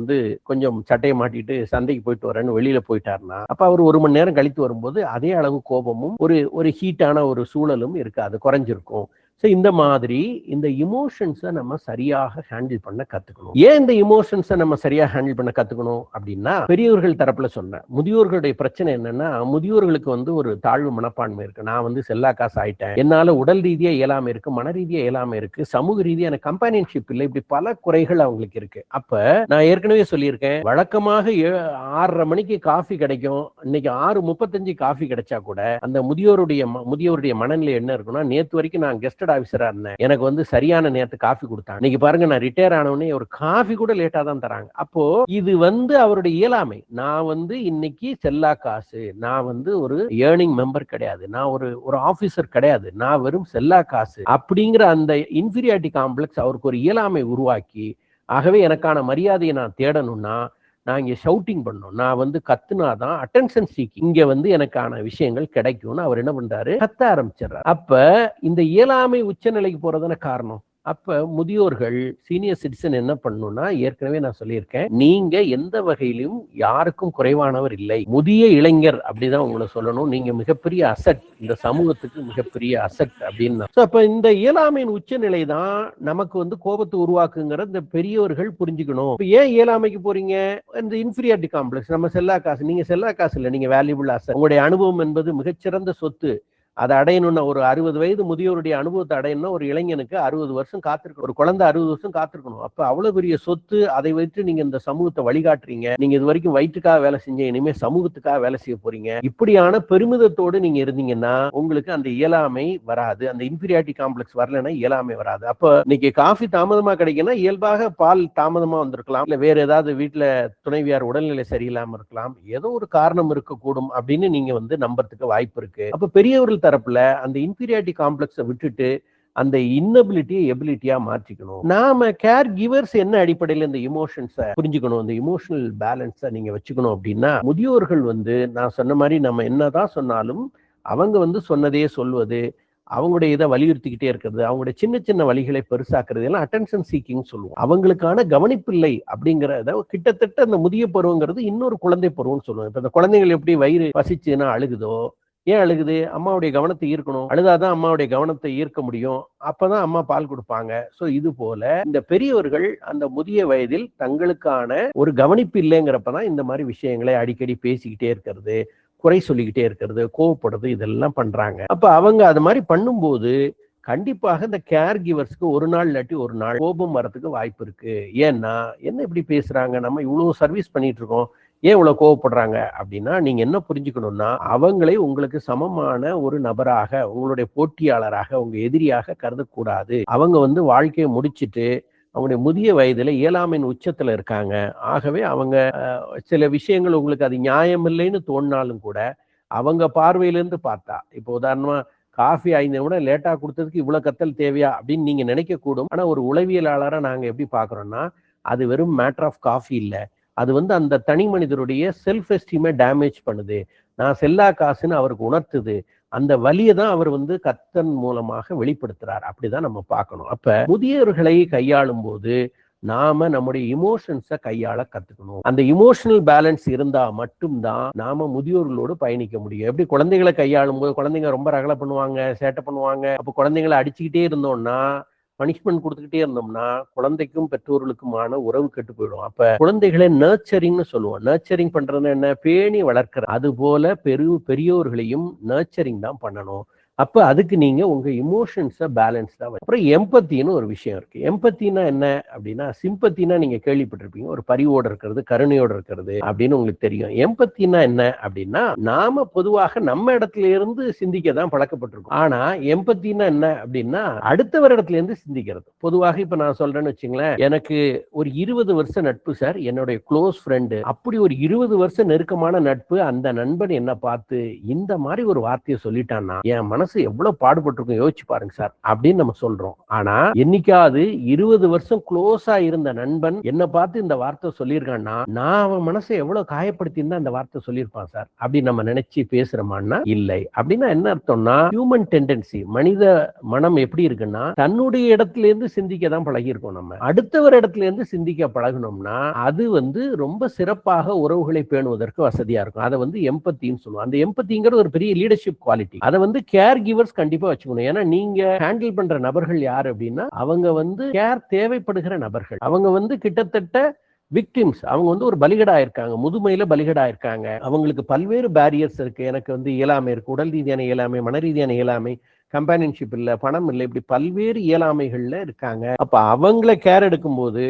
கொஞ்சம் சட்டையை மாட்டிட்டு சந்தைக்கு போயிட்டு வரேன்னு வெளியில போயிட்டாருன்னா அப்ப அவர் 1 மணி நேரம் கழித்து வரும்போது அதே அளவு கோபமும் ஒரு ஹீட்டான ஒரு சூழலும் இருக்கு, அது குறைஞ்சிருக்கும். இந்த மாதிரி இந்த இமோஷன்ஸை நம்ம சரியாக ஹேண்டில் பண்ண கத்துக்கணும். ஏன் இந்த இமோஷன்ஸை நம்ம சரியா ஹேண்டில் பண்ண கத்துக்கணும் அப்படின்னா, பெரியவர்கள் தரப்புல சொன்னேன், முதியோர்களுடைய பிரச்சனை என்னன்னா, முதியோர்களுக்கு ஒரு தாழ்வு மனப்பான்மை இருக்கு. நான் செல்லா காசு ஆயிட்டேன், என்னால உடல் ரீதியா இயலாம இருக்கு, மன ரீதியா இயலாம இருக்கு, சமூக ரீதியா எனக்கு கம்பானியன்ஷிப் இல்லை, இப்படி பல குறைகள் அவங்களுக்கு இருக்கு. அப்ப நான் ஏற்கனவே சொல்லியிருக்கேன், வழக்கமாக 6:30 மணிக்கு காஃபி கிடைக்கும், இன்னைக்கு 6:35 காஃபி கிடைச்சா கூட அந்த முதியோருடைய மனநிலை என்ன இருக்குன்னா, நேத்து வரைக்கும் நான் கெஸ்டட் ஆபீசரா இருந்தேன், எனக்கு சரியான நேரத்துக்கு காஃபி கொடுத்தாங்க, இன்னைக்கு பாருங்க நான் ரிட்டையர் ஆனவனே ஒரு காஃபி கூட லேட்டா தான் தராங்க. அப்போ இது அவருடைய இயலாமை. நான் இன்னைக்கு செல்லா காசு, நான் ஒரு ஏர்னிங் மெம்பர் கிடையாது, நான் ஒரு ஆபீசர் கிடையாது, நான் வெறும் செல்லா காசு அப்படிங்கிற அந்த இன்ஃபீரியாரிட்டி காம்ப்ளெக்ஸ் அவருக்கு ஒரு இயலாமை உருவாக்கி, ஆகவே எனக்கான மரியாதையை நான் தேடணும்னா நான் இங்க ஷவுட்டிங் பண்ணணும், நான் வந்து கத்துனாதான் அட்டென்ஷன் சீக்கிங் இங்க வந்து எனக்கான விஷயங்கள் கிடைக்கும்னு அவர் என்ன பண்றாரு, கத்த ஆரம்பிச்சிடறாரு. அப்ப இந்த இயலாமை உச்சநிலைக்கு போறதான காரணம். அப்ப முதியோர்கள் சீனியர் சிட்டிசன் என்ன பண்ணணும்னா, ஏற்கனவே நான் சொல்லியிருக்கேன், நீங்க எந்த வகையிலும் யாருக்கும் குறைவானவர் இல்லை. முதிய இளைஞர் அப்படிதான் உங்களை சொல்லணும். நீங்க மிகப்பெரிய அசட், இந்த சமூகத்துக்கு மிகப்பெரிய அசட் அப்படின்னு. அப்ப இந்த இயலாமையின் உச்சநிலை தான் நமக்கு வந்து கோபத்தை உருவாக்குங்கிற இந்த பெரியவர்கள் புரிஞ்சுக்கணும். ஏன் இயலாமைக்கு போறீங்க? இந்த இன்ஃபீரியாரிட்டி காம்ப்ளெக்ஸ். நம்ம செல்லா காசு, நீங்க செல்லா காசு இல்லை, நீங்க வேல்யூபிள் அசட். உங்களுடைய அனுபவம் என்பது மிகச்சிறந்த சொத்து. அதை அடையணும்னா, ஒரு 60 வயது முதியோருடைய அனுபவத்தை அடையணும்னா ஒரு இளைஞனுக்கு 60 வருஷம் காத்திருக்கணும், ஒரு குழந்தை 60 வருஷம் காத்திருக்கணும். அப்ப அவ்வளவு பெரிய சொத்து. அதை வைத்து நீங்க இந்த சமூகத்தை வழிகாட்டுறீங்க. நீங்க இது வரைக்கும் வயிற்றுக்காக வேலை செஞ்ச, இனிமே சமூகத்துக்காக வேலை செய்ய போறீங்க. இப்படியான பெருமிதத்தோடு நீங்க இருந்தீங்கன்னா உங்களுக்கு அந்த இயலாமை வராது. அந்த இன்ஃபீரியாரிட்டி காம்ப்ளெக்ஸ் வரலன்னா இயலாமை வராது. அப்ப இன்னைக்கு காஃபி தாமதமா கிடைக்குன்னா இயல்பாக பால் தாமதமா வந்திருக்கலாம், இல்ல வேற ஏதாவது வீட்டுல துணைவியார் உடல்நிலை சரியில்லாம இருக்கலாம், ஏதோ ஒரு காரணம் இருக்கக்கூடும் அப்படின்னு நீங்க வந்து நம்புறதுக்கு வாய்ப்பு இருக்கு. அப்ப பெரியவர்கள் தரப்புல அந்த இன்ஃபீரியாரிட்டி காம்ப்ளெக்ஸை விட்டுட்டு அந்த இன்னபிலிட்டியை எபிலிட்டியா மாற்றிக்கணும். நாம கேர் கிவர்ஸ் என்ன அடிப்படையில் இந்த இமோஷன்ஸை புரிஞ்சுக்கணும், இந்த இமோஷனல் பேலன்ஸை நீங்க வச்சுக்கணும் அப்படின்னா, முதியோர்கள் வந்து நான் சொன்ன மாதிரி நம்ம என்னதான் சொன்னாலும் அவங்க வந்து சொன்னதே சொல்வது, அவங்களுடைய இதை வலியுறுத்திக்கிட்டே இருக்கிறது, அவங்களுடைய சின்ன சின்ன வழிகளை பெருசாக்குறது எல்லாம் அட்டென்ஷன் சீக்கிங் சொல்லுவோம். அவங்களுக்கான கவனிப்பில்லை அப்படிங்கிறத கிட்டத்தட்ட அந்த முதிய பருவங்கிறது இன்னொரு குழந்தை பருவம்னு சொல்லுவோம். இப்ப இந்த குழந்தைகள் எப்படி வயிறு பசிச்சுன்னா அழுகுதோ, ஏன் அழுகுது? அம்மாவுடைய கவனத்தை ஈர்க்கணும், அழுதாதான் அம்மாவுடைய கவனத்தை ஈர்க்க முடியும், அப்பதான் அம்மா பால் கொடுப்பாங்க. சோ இது போல இந்த பெரியவர்கள் அந்த முதிய வயதில் தங்களுக்கான ஒரு கவனிப்பு இல்லைங்கிறப்பதான் இந்த மாதிரி விஷயங்களை அடிக்கடி பேசிக்கிட்டே இருக்கிறது, குறை சொல்லிக்கிட்டே இருக்கிறது, கோவப்படுறது, இதெல்லாம் பண்றாங்க. அப்ப அவங்க அது மாதிரி பண்ணும்போது கண்டிப்பாக இந்த கேர் கிவர்ஸ்க்கு ஒரு நாள் இல்லாட்டி ஒரு நாள் கோபம் வரதுக்கு வாய்ப்பு இருக்கு. ஏன்னா என்ன இப்படி பேசுறாங்க, நம்ம இவ்வளவு சர்வீஸ் பண்ணிட்டு இருக்கோம், ஏன் இவ்வளவு கோவப்படுறாங்க அப்படின்னா, நீங்க என்ன புரிஞ்சுக்கணும்னா, அவங்களை உங்களுக்கு சமமான ஒரு நபராக, உங்களுடைய போட்டியாளராக, உங்க எதிரியாக கருதக்கூடாது. அவங்க வந்து வாழ்க்கையை முடிச்சுட்டு அவங்களுடைய முதிய வயதுல இயலாமையின் உச்சத்துல இருக்காங்க. ஆகவே அவங்க சில விஷயங்கள் உங்களுக்கு அது நியாயம் இல்லைன்னு தோணினாலும் கூட அவங்க பார்வையிலிருந்து பார்த்தா, இப்போ உதாரணமா காஃபி 5 நிமிடம் லேட்டா கொடுத்ததுக்கு இவ்வளவு கத்தல் தேவையா அப்படின்னு நீங்க நினைக்க கூடும். ஆனா ஒரு உளவியலாளரா நாங்க எப்படி பாக்குறோம்னா, அது வெறும் மேட்டர் ஆஃப் காஃபி இல்ல, அது வந்து அந்த தனி மனிதருடைய செல்ஃப் எஸ்டீமை டேமேஜ் பண்ணுது, நான் செல்லா காசுன்னு அவருக்கு உணர்த்துது. அந்த வலியை தான் அவர் வந்து கத்தன் மூலமாக வெளிப்படுத்துறார். அப்படிதான் நம்ம பார்க்கணும். அப்ப முதியவர்களை கையாளும் போது நாம நம்முடைய இமோஷன்ஸை கையாள கத்துக்கணும். அந்த இமோஷனல் பேலன்ஸ் இருந்தா மட்டும்தான் நாம முதியோர்களோடு பயணிக்க முடியும். எப்படி குழந்தைகளை கையாளும் போது குழந்தைங்க ரொம்ப ரகலை பண்ணுவாங்க, சேட்டை பண்ணுவாங்க. அப்ப குழந்தைங்களை அடிச்சுக்கிட்டே இருந்தோம்னா, பனிஷ்மெண்ட் கொடுத்துக்கிட்டே இருந்தோம்னா குழந்தைக்கும் பெற்றோர்களுக்குமான உறவு கெட்டு போயிடும். அப்ப குழந்தைகளை நர்ச்சரிங்னு சொல்லுவோம். நர்ச்சரிங் பண்றது என்ன? பேணி வளர்க்கிற. அது போல பெரியோர்களையும் நர்ச்சரிங் தான் பண்ணணும். அப்ப அதுக்கு நீங்க உங்க இமோஷன்ஸை பேலன்ஸ்டா. அப்புறம் எம்பத்தின்னு ஒரு விஷயம் இருக்கு. எம்பத்தினா என்ன அப்படின்னா, சிம்பத்தினா நீங்க கேள்விப்பட்டிருப்பீங்க, ஒரு பரிவோடு இருக்கிறது, கருணையோடு இருக்கிறது அப்படின்னு உங்களுக்கு தெரியும். எம்பத்தினா என்ன அப்படின்னா, நாம பொதுவாக நம்ம இடத்துல இருந்து சிந்திக்க தான் பழக்கப்பட்டிருக்கோம். ஆனா எம்பத்தினா என்ன அப்படின்னா, அடுத்தவர் இடத்துல இருந்து சிந்திக்கிறது. பொதுவாக இப்ப நான் சொல்றேன்னு வச்சுங்களேன், எனக்கு ஒரு 20 வருஷம் நட்பு சார், என்னுடைய க்ளோஸ் ஃப்ரெண்டு. அப்படி ஒரு 20 வருஷம் நெருக்கமான நட்பு, அந்த நண்பன் என்ன பார்த்து இந்த மாதிரி ஒரு வார்த்தையை சொல்லிட்டான்னா என் மனசு எவ்வளவு பாடுபட்டிருக்கும் யோசிச்சு பாருங்க சார் அப்படின்னு நம்ம சொல்றோம். ஆனா என்னைக்காவது 20 வருஷம் க்ளோஸா இருந்த நண்பன் என்ன பார்த்து இந்த வார்த்தை சொல்லியிருக்கான்னா, நான் அவன் மனசை எவ்வளவு காயப்படுத்தி இருந்தா இந்த வார்த்தை சொல்லியிருப்பான் சார் அப்படின்னு நம்ம நினைச்சு பேசுறோமான்னா இல்லை. அப்படின்னா என்ன அர்த்தம்னா, ஹியூமன் டெண்டன்சி, மனித மனம் எப்படி இருக்குன்னா, தன்னுடைய இடத்துல இருந்து சிந்திக்க தான் பழகி இருக்கோம். நம்ம அடுத்தவர் இடத்துல இருந்து சிந்திக்க பழகணும்னா அது வந்து ரொம்ப சிறப்பாக உறவுகளை பேணுவதற்கு வசதியா இருக்கும். அதை வந்து எம்பத்தின்னு சொல்லுவோம். அந்த எம்பத்திங்கிறது ஒரு பெரிய லீடர்ஷிப் குவாலிட்டி. அதை வந்து கேர் கிவர்ஸ் கண்டிப்பா வச்சுக்கணும். ஏன்னா நீங்க ஹேண்டில் பண்ற நபர்கள் யார் அப்படின்னா, அவங்க வந்து கேர் தேவைப்படுகிற நபர்கள். அவங்க வந்து கிட்டத்தட்ட விக்டிம்ஸ். அவங்க வந்து ஒரு பலிகடா இருக்காங்க, முதுமையில பலிகடா இருக்காங்க. அவங்களுக்கு பல்வேறு பேரியர்ஸ் இருக்கு. எனக்கு வந்து இயலாமை இருக்கு, உடல் ரீதியான இயலாமை, மன ரீதியான இயலாமை, கம்பானியன்ஷிப் இல்ல, பணம் இல்லை, இப்படி பல்வேறு இயலாமைகள்ல இருக்காங்க. அப்ப அவங்கள கேர் எடுக்கும் போது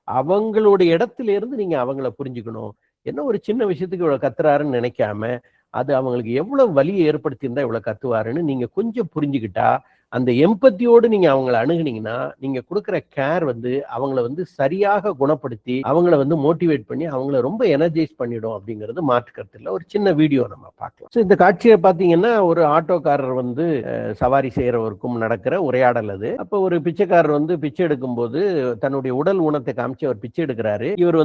அவங்களுடைய இடத்துல இருந்து நீங்க அவங்கள புரிஞ்சுக்கணும். என்ன ஒரு சின்ன விஷயத்துக்கு இவ்வளவு கத்துறாருன்னு நினைக்காம, அது அவங்களுக்கு எவ்வளவு வலியை ஏற்படுத்தி இருந்தா இவ்வளவு கத்துவாருன்னு நீங்க கொஞ்சம் புரிஞ்சுக்கிட்டா அந்த எம்பத்தியோடு நீங்க அவங்களை அணுகுனீங்கன்னா நீங்க கொடுக்குற கேர் அவங்கள சரியாக குணப்படுத்தி அவங்கள மோட்டிவேட் பண்ணி அவங்கள ரொம்ப எனர்ஜைஸ் பண்ணிடும் அப்படிங்கிறது மாற்று கருத்து இல்ல. ஒரு சின்ன வீடியோ நம்ம பார்க்கலாம். இந்த காட்சியை பாத்தீங்கன்னா ஒரு ஆட்டோக்காரர் சவாரி செய்யறவருக்கும் நடக்கிற உரையாடல் அது. அப்ப ஒரு பிச்சைக்காரர் பிச்சை எடுக்கும் போது தன்னுடைய உடல் ஊனத்தை காமிச்சு அவர் பிச்சை எடுக்கிறாரு. இவர்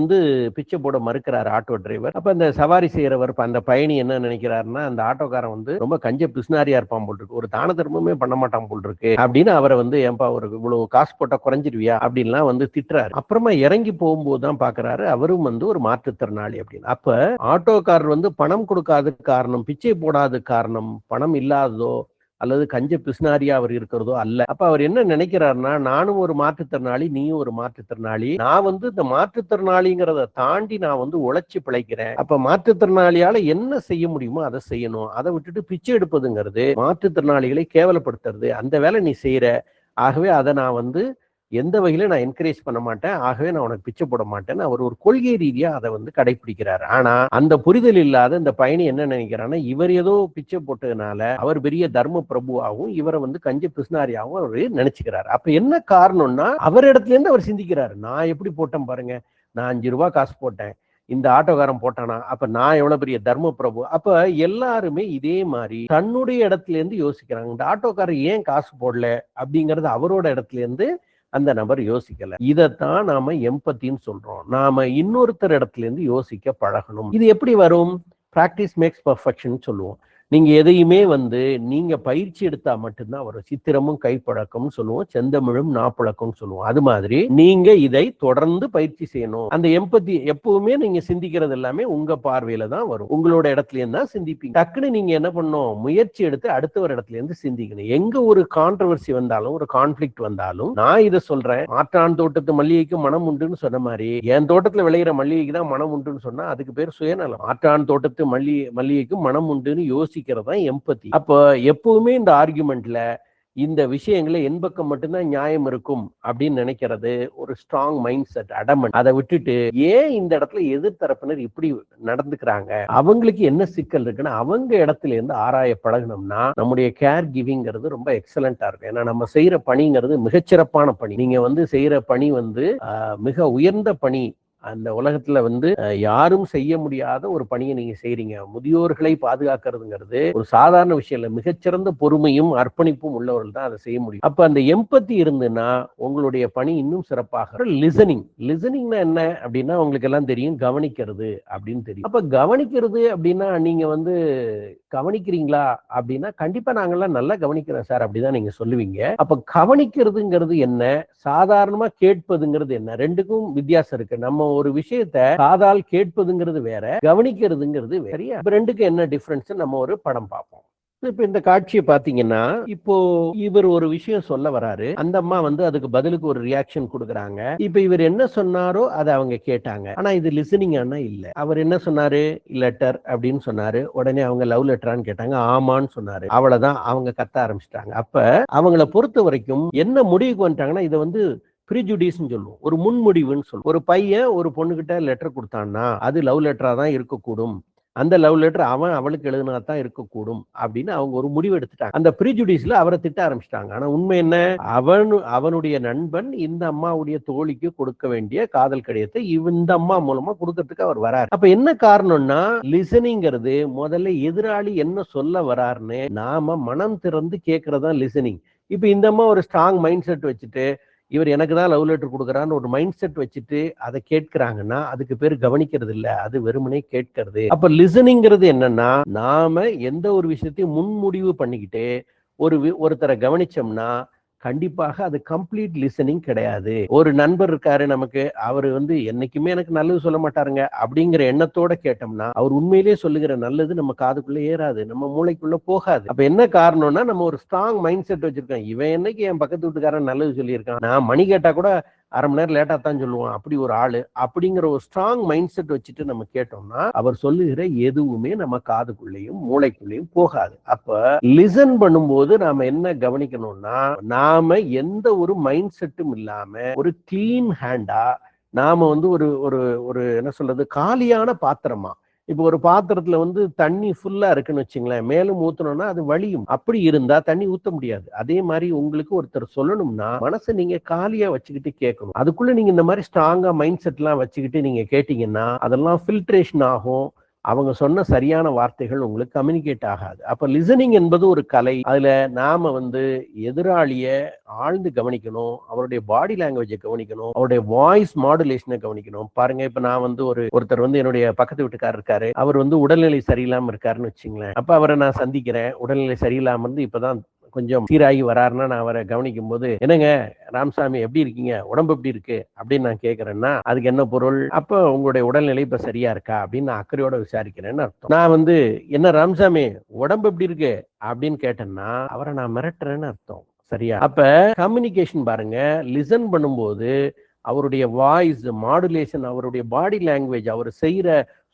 பிச்சை போட மறுக்கிறார் ஆட்டோ டிரைவர். அப்ப அந்த சவாரி செய்யறவர் அந்த பயணி என்ன நினைக்கிறாருன்னா, அந்த ஆட்டோக்காரன் ரொம்ப கஞ்ச பிசுனாரியா இருப்பான் போல் இருக்கு, ஒரு தான தர்மமே பண்ண மாட்டான் போல் இருக்கு அப்படின்னு அவரை ஏன்பா ஒரு இவ்வளவு காசு போட்டா குறைஞ்சிருவியா அப்படின்லாம் திட்டுறாரு. அப்புறமா இறங்கி போகும்போது தான் பாக்குறாரு அவரும் ஒரு மாற்றுத்திறனாளி அப்படின்னு. அப்ப ஆட்டோக்காரர் பணம் கொடுக்காத காரணம், பிச்சை போடாத காரணம் பணம் இல்லாததோ அல்லது கஞ்ச பிசுனாரியா அவர் இருக்கிறதோ அல்ல. அப்ப அவர் என்ன நினைக்கிறாருன்னா, நானும் ஒரு மாற்றுத்திறனாளி, நீயும் ஒரு மாற்றுத்திறனாளி, நான் இந்த மாற்றுத்திறனாளிங்கிறத தாண்டி நான் உழைச்சி பிழைக்கிறேன். அப்ப மாற்றுத்திறனாளியால என்ன செய்ய முடியுமோ அதை செய்யணும். அதை விட்டுட்டு பிச்சை எடுப்பதுங்கிறது மாற்றுத்திறனாளிகளை கேவலப்படுத்துறது. அந்த வேலை நீ செய்யற, ஆகவே அதை நான் எந்த வகையில நான் என்கரேஜ் பண்ண மாட்டேன், ஆகவே நான் உனக்கு பிச்சை போட மாட்டேன்னு அவர் ஒரு கொள்கை ரீதியா அதை கடைபிடிக்கிறார். ஆனா அந்த புரிதல் இல்லாத இந்த பயணி என்ன நினைக்கிறான்னா, இவர் ஏதோ பிச்சை போட்டதுனால அவர் பெரிய தர்ம பிரபுவாகவும் இவரை கஞ்ச பிசுனாரியாகவும் அவர் நினைச்சுக்கிறார். அப்ப என்ன காரணம்னா, அவர் இடத்துல இருந்து அவர் சிந்திக்கிறாரு, நான் எப்படி போட்டேன் பாருங்க, நான் 5 ரூபாய் காசு போட்டேன், இந்த ஆட்டோக்காரன் போட்டானா, அப்ப நான் எவ்வளவு பெரிய தர்ம பிரபு. அப்ப எல்லாருமே இதே மாதிரி தன்னுடைய இடத்துல இருந்து யோசிக்கிறாங்க. இந்த ஆட்டோக்காரர் ஏன் காசு போடல அப்படிங்கறது அவரோட இடத்துல இருந்து அந்த நபர் யோசிக்கல. இதைத்தான் நாம எம்பத்தின்னு சொல்றோம். நாம இன்னொருத்தர் இடத்துல இருந்து யோசிக்க பழகணும். இது எப்படி வரும்? பிராக்டிஸ் மேக்ஸ் பர்ஃபெக்ஷன் சொல்லுவோம். நீங்க எதையுமே நீங்க பயிற்சி எடுத்தா மட்டும்தான் வரும். சித்திரமும் கைப்பழக்கம்னு சொல்லுவோம், செந்தமிழும் நாப்பழக்கம்னு சொல்லுவோம். அது மாதிரி நீங்க இதை தொடர்ந்து பயிற்சி செய்யணும். அந்த எம்பத்தி எப்பவுமே நீங்க சிந்திக்கிறது எல்லாமே உங்க பார்வையில தான் வரும், உங்களோட இடத்துல இருந்து தான் சிந்திப்பீங்க. டக்குன்னு நீங்க என்ன பண்ணணும், முயற்சி எடுத்து அடுத்தவர் இடத்துல இருந்து சிந்திக்கணும். எங்க ஒரு கான்ட்ரவர்சி வந்தாலும், ஒரு கான்ஃபிளிக்ட் வந்தாலும், நான் இதை சொல்றேன், மாற்றான் தோட்டத்து மல்லிகைக்கு மனம் உண்டுன்னு சொன்ன மாதிரி என் தோட்டத்துல விளையிற மல்லிகைக்கு தான் மனம் உண்டுன்னு சொன்னா அதுக்கு பேர் சுயநலம். மாற்றான் தோட்டத்து மல்லிகைக்கு மனம் உண்டுன்னு யோசிக்கிறதா எம்பத்தி. அப்ப எப்பவுமே இந்த ஆர்குமெண்ட்ல இந்த விஷயங்களை என் பக்கம் மட்டும்தான் நியாயம் இருக்கும் அப்படின்னு நினைக்கிறது ஒரு ஸ்ட்ராங் மைண்ட் செட், அடமன். அதை விட்டுட்டு ஏன் இந்த இடத்துல எதிர்த்தரப்பினர் இப்படி நடந்துக்கிறாங்க, அவங்களுக்கு என்ன சிக்கல் இருக்குன்னு அவங்க இடத்துல இருந்து ஆராய பழகணும்னா நம்முடைய கேர் கிவிங்கிறது ரொம்ப எக்ஸலண்டா இருக்கும். ஏன்னா நம்ம செய்யற பணிங்கிறது மிகச்சிறப்பான பணி. நீங்க செய்யற பணி மிக உயர்ந்த பணி. அந்த உலகத்துல யாரும் செய்ய முடியாத ஒரு பணியை நீங்க செய்றீங்க. முதியோர்களை பாதுகாக்கிறதுங்கிறது ஒரு சாதாரண விஷயம் இல்ல. மிகச்சிறந்த பொறுமையும் அர்ப்பணிப்பும் உள்ளவர்கள் தான் அதை செய்ய முடியும். அப்ப அந்த எம்பத்தி இருந்துன்னா உங்களுடைய பணி இன்னும் சிறப்பாக. லிசனிங்னா என்ன அப்படின்னா உங்களுக்கு எல்லாம் தெரியும், கவனிக்கிறது அப்படின்னு தெரியும். அப்ப கவனிக்கிறது அப்படின்னா நீங்க கவனிக்கிறீங்களா அப்படின்னா கண்டிப்பா நாங்கெல்லாம் நல்லா கவனிக்கிறோம் சார் அப்படிதான் நீங்க சொல்லுவீங்க. அப்ப கவனிக்கிறதுங்கிறது என்ன, சாதாரணமா கேட்பதுங்கிறது என்ன, ரெண்டுக்கும் வித்தியாசம் இருக்கு. நம்ம ஒரு விஷயத்தை காதால் கேட்பதுங்கிறது வேற, கவனிக்கிறதுங்கிறது வேற. சரியா? ரெண்டுக்கு என்ன டிஃபரன்ஸ் நம்ம ஒரு படம் பார்ப்போம். இப்ப இந்த காட்சியை பாத்தீங்கன்னா, இப்போ இவர் ஒரு விஷயம் சொல்ல வராரு, அந்த அம்மா அதுக்கு பதிலுக்கு ஒரு ரியாக்ஷன் கொடுக்குறாங்க. இப்ப இவர் என்ன சொன்னாரோ அதை அவங்க கேட்டாங்க. ஆனா இது லிசனிங் ஆனா இல்ல. அவர் என்ன சொன்னாரு, லெட்டர் அப்படின்னு சொன்னாரு. உடனே அவங்க லவ் லெட்டரான்னு கேட்டாங்க, ஆமான்னு சொன்னாரு. அவ்வளவுதான், அவங்க கத்த ஆரம்பிச்சிட்டாங்க. அப்ப அவங்கள பொறுத்த வரைக்கும் என்ன முடிவுக்கு வந்துட்டாங்கன்னா, இதை ப்ரிஜுடிஸ்ன்னு சொல்லுவோம், ஒரு முன்முடிவுன்னு சொல்லுவோம். ஒரு பையன் ஒரு பொண்ணுகிட்ட லெட்டர் கொடுத்தான்னா அது லவ் லெட்டரா தான் இருக்கக்கூடும், அந்த லவ் லெட்டர் அவன் அவளுக்கு எழுதினா தான் இருக்கக்கூடும் அப்படின்னு அவங்க ஒரு முடிவு எடுத்துட்டாங்க. அந்த ப்ரிஜுடிஸ்ல அவரை திட்ட ஆரம்பிச்சிட்டாங்க. ஆனா உண்மை என்ன, அவனுடைய நண்பன் இந்த அம்மாவுடைய தோழிக்கு கொடுக்க வேண்டிய காதல் கடிதத்தை இந்த அம்மா மூலமா கொடுக்கறதுக்கு அவர் வராரு. அப்ப என்ன காரணம்னா, லிசனிங்கிறது முதல்ல எதிராளி என்ன சொல்ல வராருன்னு நாம மனம் திறந்து கேட்கறதா லிசனிங். இப்ப இந்த அம்மா ஒரு ஸ்ட்ராங் மைண்ட் செட் வச்சுட்டு இவர் எனக்கு தான் லவ் லெட்டர் கொடுக்குறான்னு ஒரு மைண்ட் செட் வச்சுட்டு அதை கேட்கிறாங்கன்னா அதுக்கு பேர் கவனிக்கிறது இல்ல, அது வெறுமனே கேட்கறது. அப்ப லிசனிங்கிறது என்னன்னா, நாம எந்த ஒரு விஷயத்தையும் முன்முடிவு பண்ணிக்கிட்டு ஒருத்தரை கவனிச்சோம்னா கண்டிப்பாக அது கம்ப்ளீட் லிசனிங் கிடையாது. ஒரு நண்பர் இருக்காரு நமக்கு, அவரு என்னைக்குமே எனக்கு நல்லது சொல்ல மாட்டாருங்க அப்படிங்கிற எண்ணத்தோட கேட்டோம்னா அவர் உண்மையிலேயே சொல்லுகிற நல்லது நம்ம காதுக்குள்ள ஏறாது, நம்ம மூளைக்குள்ள போகாது. அப்ப என்ன காரணம்னா, நம்ம ஒரு ஸ்ட்ராங் மைண்ட் செட் வச்சிருக்கோம். இவன் என்னைக்கு என் பக்கத்து வீட்டுக்காரன் நல்லது சொல்லியிருக்கான், நான் மணி கேட்டா கூட அரை மணி நேரம் லேட்டா தான் சொல்லுவான், அப்படி ஒரு ஆளு அப்படிங்கிற ஒரு ஸ்ட்ராங் மைண்ட் செட் வச்சுட்டு நம்ம கேட்டோம்னா அவர் சொல்லுகிற எதுவுமே நம்ம காதுக்குள்ளேயும் மூளைக்குள்ளேயும் போகாது. அப்ப லிசன் பண்ணும்போது நாம என்ன கவனிக்கணும்னா, நாம எந்த ஒரு மைண்ட் செட்டும் இல்லாம ஒரு கிளீன் ஹேண்டா நாம ஒரு ஒரு ஒரு என்ன சொல்றது, காலியான பாத்திரமா இப்போ ஒரு பாத்திரத்துல வந்து தண்ணி ஃபுல்லா இருக்குன்னு வச்சுங்களேன், மேலும் ஊத்தணும்னா அது வலியும். அப்படி இருந்தா தண்ணி ஊத்த முடியாது. அதே மாதிரி உங்களுக்கு ஒருத்தர் சொல்லணும்னா மனசை நீங்க காலியா வச்சுக்கிட்டு கேட்கணும். அதுக்குள்ள நீங்க இந்த மாதிரி ஸ்ட்ராங்கா மைண்ட் செட் எல்லாம் வச்சுக்கிட்டு நீங்க கேட்டீங்கன்னா அதெல்லாம் ஃபில்ட்ரேஷன் ஆகும். அவங்க சொன்ன சரியான வார்த்தைகள் உங்களுக்கு கம்யூனிகேட் ஆகாது. அப்ப லிசனிங் என்பது ஒரு கலை. அதுல நாம வந்து எதிராளிய ஆழ்ந்து கவனிக்கணும், அவருடைய பாடி லாங்குவேஜை கவனிக்கணும், அவருடைய வாய்ஸ் மாடுலேஷனை கவனிக்கணும். பாருங்க, இப்ப நான் வந்து ஒருத்தர் வந்து என்னுடைய பக்கத்து வீட்டுக்காரர் இருக்காரு. அவர் வந்து உடல்நிலை சரியில்லாம இருக்காருன்னு வச்சுங்களேன். அப்ப அவரை நான் சந்திக்கிறேன். உடல்நிலை சரியில்லாம இருந்து இப்பதான் கொஞ்சம் சீராகி வராருன்னா நான் அவரை கவனிக்கும் போது, என்னங்க ராமசாமி எப்படி இருக்கீங்க, உடம்பு எப்படி இருக்கு அப்படின்னு நான் கேட்கறேன்னா அதுக்கு என்ன பொருள்? அப்ப உங்களுடைய உடல்நிலை இப்ப சரியா இருக்கா அப்படின்னு நான் அக்கறையோட விசாரிக்கிறேன்னு அர்த்தம். நான் வந்து என்ன ராமசாமி உடம்பு எப்படி இருக்கு அப்படின்னு கேட்டேன்னா அவரை நான் மிரட்டுறேன்னு அர்த்தம். சரியா? அப்ப கம்யூனிகேஷன் பாருங்க, லிசன் பண்ணும்போது அவருடைய வாய்ஸ் மாடுலேஷன், அவருடைய பாடி லாங்குவேஜ், அவர் செய்யற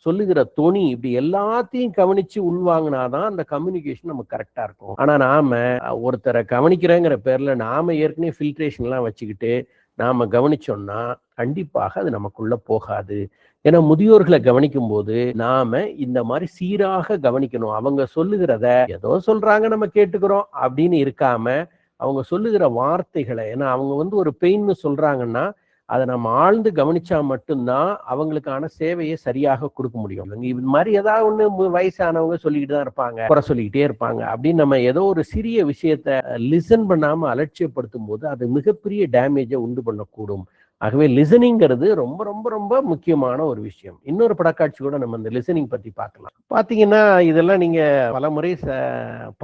சொல்லுகிற தொனி, இப்படி எல்லாத்தையும் கவனிச்சு உள்வாங்கினாதான் அந்த கம்யூனிகேஷன் நமக்கு கரெக்டா இருக்கும். ஆனா நாம ஒருத்தரை கவனிக்கிறேங்கிற பேர்ல நாம ஏற்கனவே ஃபில்ட்ரேஷன் எல்லாம் வச்சுக்கிட்டு நாம கவனிச்சோம்னா கண்டிப்பாக அது நமக்குள்ள போகாது. ஏன்னா முதியோர்களை கவனிக்கும் போது நாம இந்த மாதிரி சீராக கவனிக்கணும். அவங்க சொல்லுகிறத ஏதோ சொல்றாங்க நம்ம கேட்டுக்கிறோம் அப்படின்னு இருக்காம அவங்க சொல்லுகிற வார்த்தைகளை, ஏன்னா அவங்க வந்து ஒரு பெயின்னு சொல்றாங்கன்னா அதை நம்ம ஆழ்ந்து கவனிச்சா மட்டும்தான் அவங்களுக்கான சேவையை சரியாக கொடுக்க முடியும். இது மாதிரி ஏதாவது ஒண்ணு வயசானவங்க சொல்லிக்கிட்டு தான் இருப்பாங்க, குறை சொல்லிக்கிட்டே இருப்பாங்க அப்படின்னு நம்ம ஏதோ ஒரு சிறிய விஷயத்த லிசன் பண்ணாம அலட்சியப்படுத்தும் போது அது மிகப்பெரிய டேமேஜை உண்டு பண்ணக்கூடும். ஆகவே லிசனிங்கிறது ரொம்ப ரொம்ப ரொம்ப முக்கியமான ஒரு விஷயம். இன்னொரு படக்காட்சி கூட நம்ம இந்த லிசனிங் பத்தி பார்க்கலாம். பாத்தீங்கன்னா இதெல்லாம் நீங்க பல முறை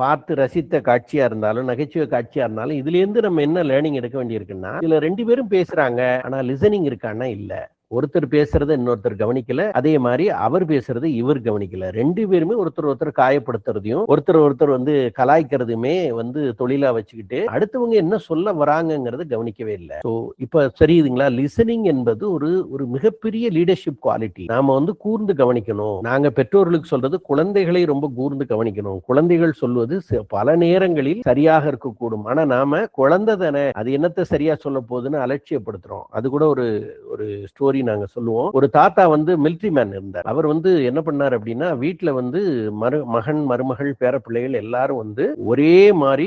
பார்த்து ரசித்த காட்சியா இருந்தாலும் நகைச்சுவை காட்சியா இருந்தாலும் இதுல இருந்து நம்ம என்ன லேர்னிங் எடுக்க வேண்டியிருக்குன்னா, இதுல 2 பேரும் பேசுறாங்க ஆனா லிசனிங் இருக்கான்னா இல்ல. ஒருத்தர் பேசுறத இன்னொருத்தர் கவனிக்கல, அதே மாதிரி அவர் பேசுறது இவர் கவனிக்கல. 2 பேருமே ஒருத்தர் காயப்படுத்துறதையும் ஒருத்தர் வந்து கலாய்க்கிறதுமே வந்து தொழிலா வச்சுக்கிட்டு அடுத்தவங்க என்ன சொல்ல வராங்கிறத கவனிக்கவே இல்லை. ஸோ இப்ப சரியுதுங்களா? லிசனிங் என்பது ஒரு மிகப்பெரிய லீடர்ஷிப் குவாலிட்டி. நாம வந்து கூர்ந்து கவனிக்கணும். நாங்க பெற்றோர்களுக்கு சொல்றது குழந்தைகளை ரொம்ப கூர்ந்து கவனிக்கணும். குழந்தைகள் சொல்வது பல நேரங்களில் சரியாக இருக்கக்கூடும். ஆனா நாம குழந்தை தானே, அது என்னத்தை சரியா சொல்ல போகுதுன்னு அலட்சியப்படுத்துறோம். அது கூட ஒரு ஸ்டோரி நாங்க சொல்லுவோம். ஒரு தாத்தா வந்து மிலிட்டரி மேன் இருந்தார். அவர் வந்து என்ன பண்ணார் அப்படின்னா, வீட்டுல வந்து மகன் மருமகள் பேர பிள்ளைகள் எல்லாரும் வந்து ஒரே மாதிரி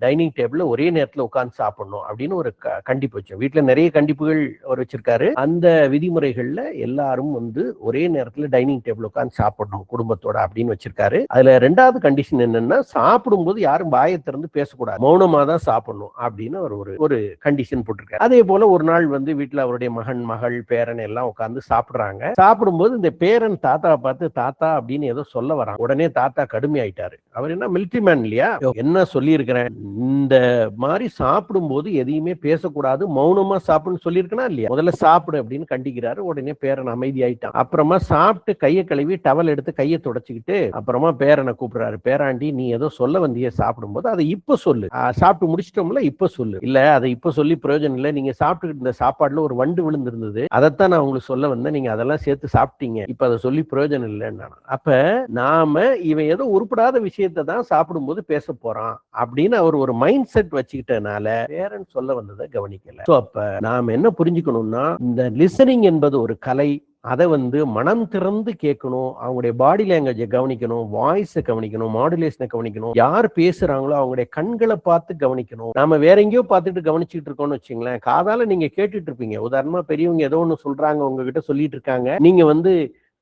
டைனிங் டேபிள்ல ஒரே நேரத்துல உட்கார்ந்து சாப்பிடணும் அப்படின்னு ஒரு கண்டிப்பு வச்சோம். வீட்டுல நிறைய கண்டிப்புகள் அவர் வச்சிருக்காரு. அந்த விதிமுறைகள்ல எல்லாரும் வந்து ஒரே நேரத்துல டைனிங் டேபிள் உட்கார்ந்து சாப்பிடணும் குடும்பத்தோட அப்படின்னு வச்சிருக்காரு. அதுல 2வது கண்டிஷன் என்னன்னா, சாப்பிடும்போது யாரும் வாயை திறந்து பேசக்கூடாது, மௌனமா தான் சாப்பிடணும் அப்படின்னு ஒரு கண்டிஷன் போட்டிருக்காரு. அதே போல ஒரு நாள் வந்து வீட்டுல அவருடைய மகன் மகள் பேரன் எல்லாம் உட்கார்ந்து சாப்பிடுறாங்க. சாப்பிடும்போது இந்த பேரன் தாத்தாவை பார்த்து தாத்தா அப்படின்னு ஏதோ சொல்ல வரான். உடனே தாத்தா கடுமையாயிட்டாரு. அவர் என்ன மிலிட்டரி மேன் இல்லையா, என்ன சொல்லி இருக்கிறேன், இந்த மாதிரி சாப்பிடும் போது எதையுமே பேசக்கூடாது, மௌனமா சாப்பிடுன்னு சொல்லியிருக்கனா இல்லையா, முதல்ல சாப்பிடு அப்படின்னு கண்டிக்கிறாரு. உடனே பேரன் அமைதியாயிட்டான். அப்புறமா சாப்பிட்டு கையை கழுவி டவல் எடுத்து கையை தொடச்சிக்கிட்டு அப்புறமா பேரனை கூப்பிடுறாரு. பேராண்டி, நீ ஏதோ சொல்ல வந்திய சாப்பிடும் போது அதை இப்ப சொல்லு. சாப்பிட்டு முடிச்சிட்டோம்ல, இப்ப சொல்லு. இல்ல அதை இப்ப சொல்லி பிரயோஜனம் இல்லை, நீங்க சாப்பிட்டு இந்த சாப்பாடுல ஒரு வண்டு விழுந்திருந்தது, அதைத்தான் நான் உங்களுக்கு சொல்ல வந்தேன், நீங்க அதெல்லாம் சேர்த்து சாப்பிட்டீங்க, இப்ப அதை சொல்லி பிரயோஜனம் இல்லைன்னு. அப்ப நாம இவன் ஏதோ உருப்படாத விஷயத்தை தான் சாப்பிடும் போது பேச போறான் அப்படின்னு அவர் ஒரு மைண்ட் செட் வச்சுக்கிட்டனால பேரன் சொல்ல வந்ததை கவனிக்கல. அப்ப நாம என்ன புரிஞ்சுக்கணும்னா, இந்த லிசனிங் என்பது ஒரு கலை. அதை வந்து மனம் திறந்து கேட்கணும், அவங்களுடைய பாடி லாங்குவேஜை கவனிக்கணும், வாய்ஸை கவனிக்கணும், மாடுலேஷனை கவனிக்கணும், யார் பேசுறாங்களோ அவங்களுடைய கண்களை பார்த்து கவனிக்கணும். நாம வேற எங்கேயோ பார்த்துட்டு கவனிச்சுட்டு இருக்கோம்னு வச்சுங்களேன், காதால நீங்க கேட்டுட்டு இருப்பீங்க. உதாரணமா பெரியவங்க ஏதோ ஒண்ணு சொல்றாங்க, உங்ககிட்ட சொல்லிட்டு இருக்காங்க, நீங்க வந்து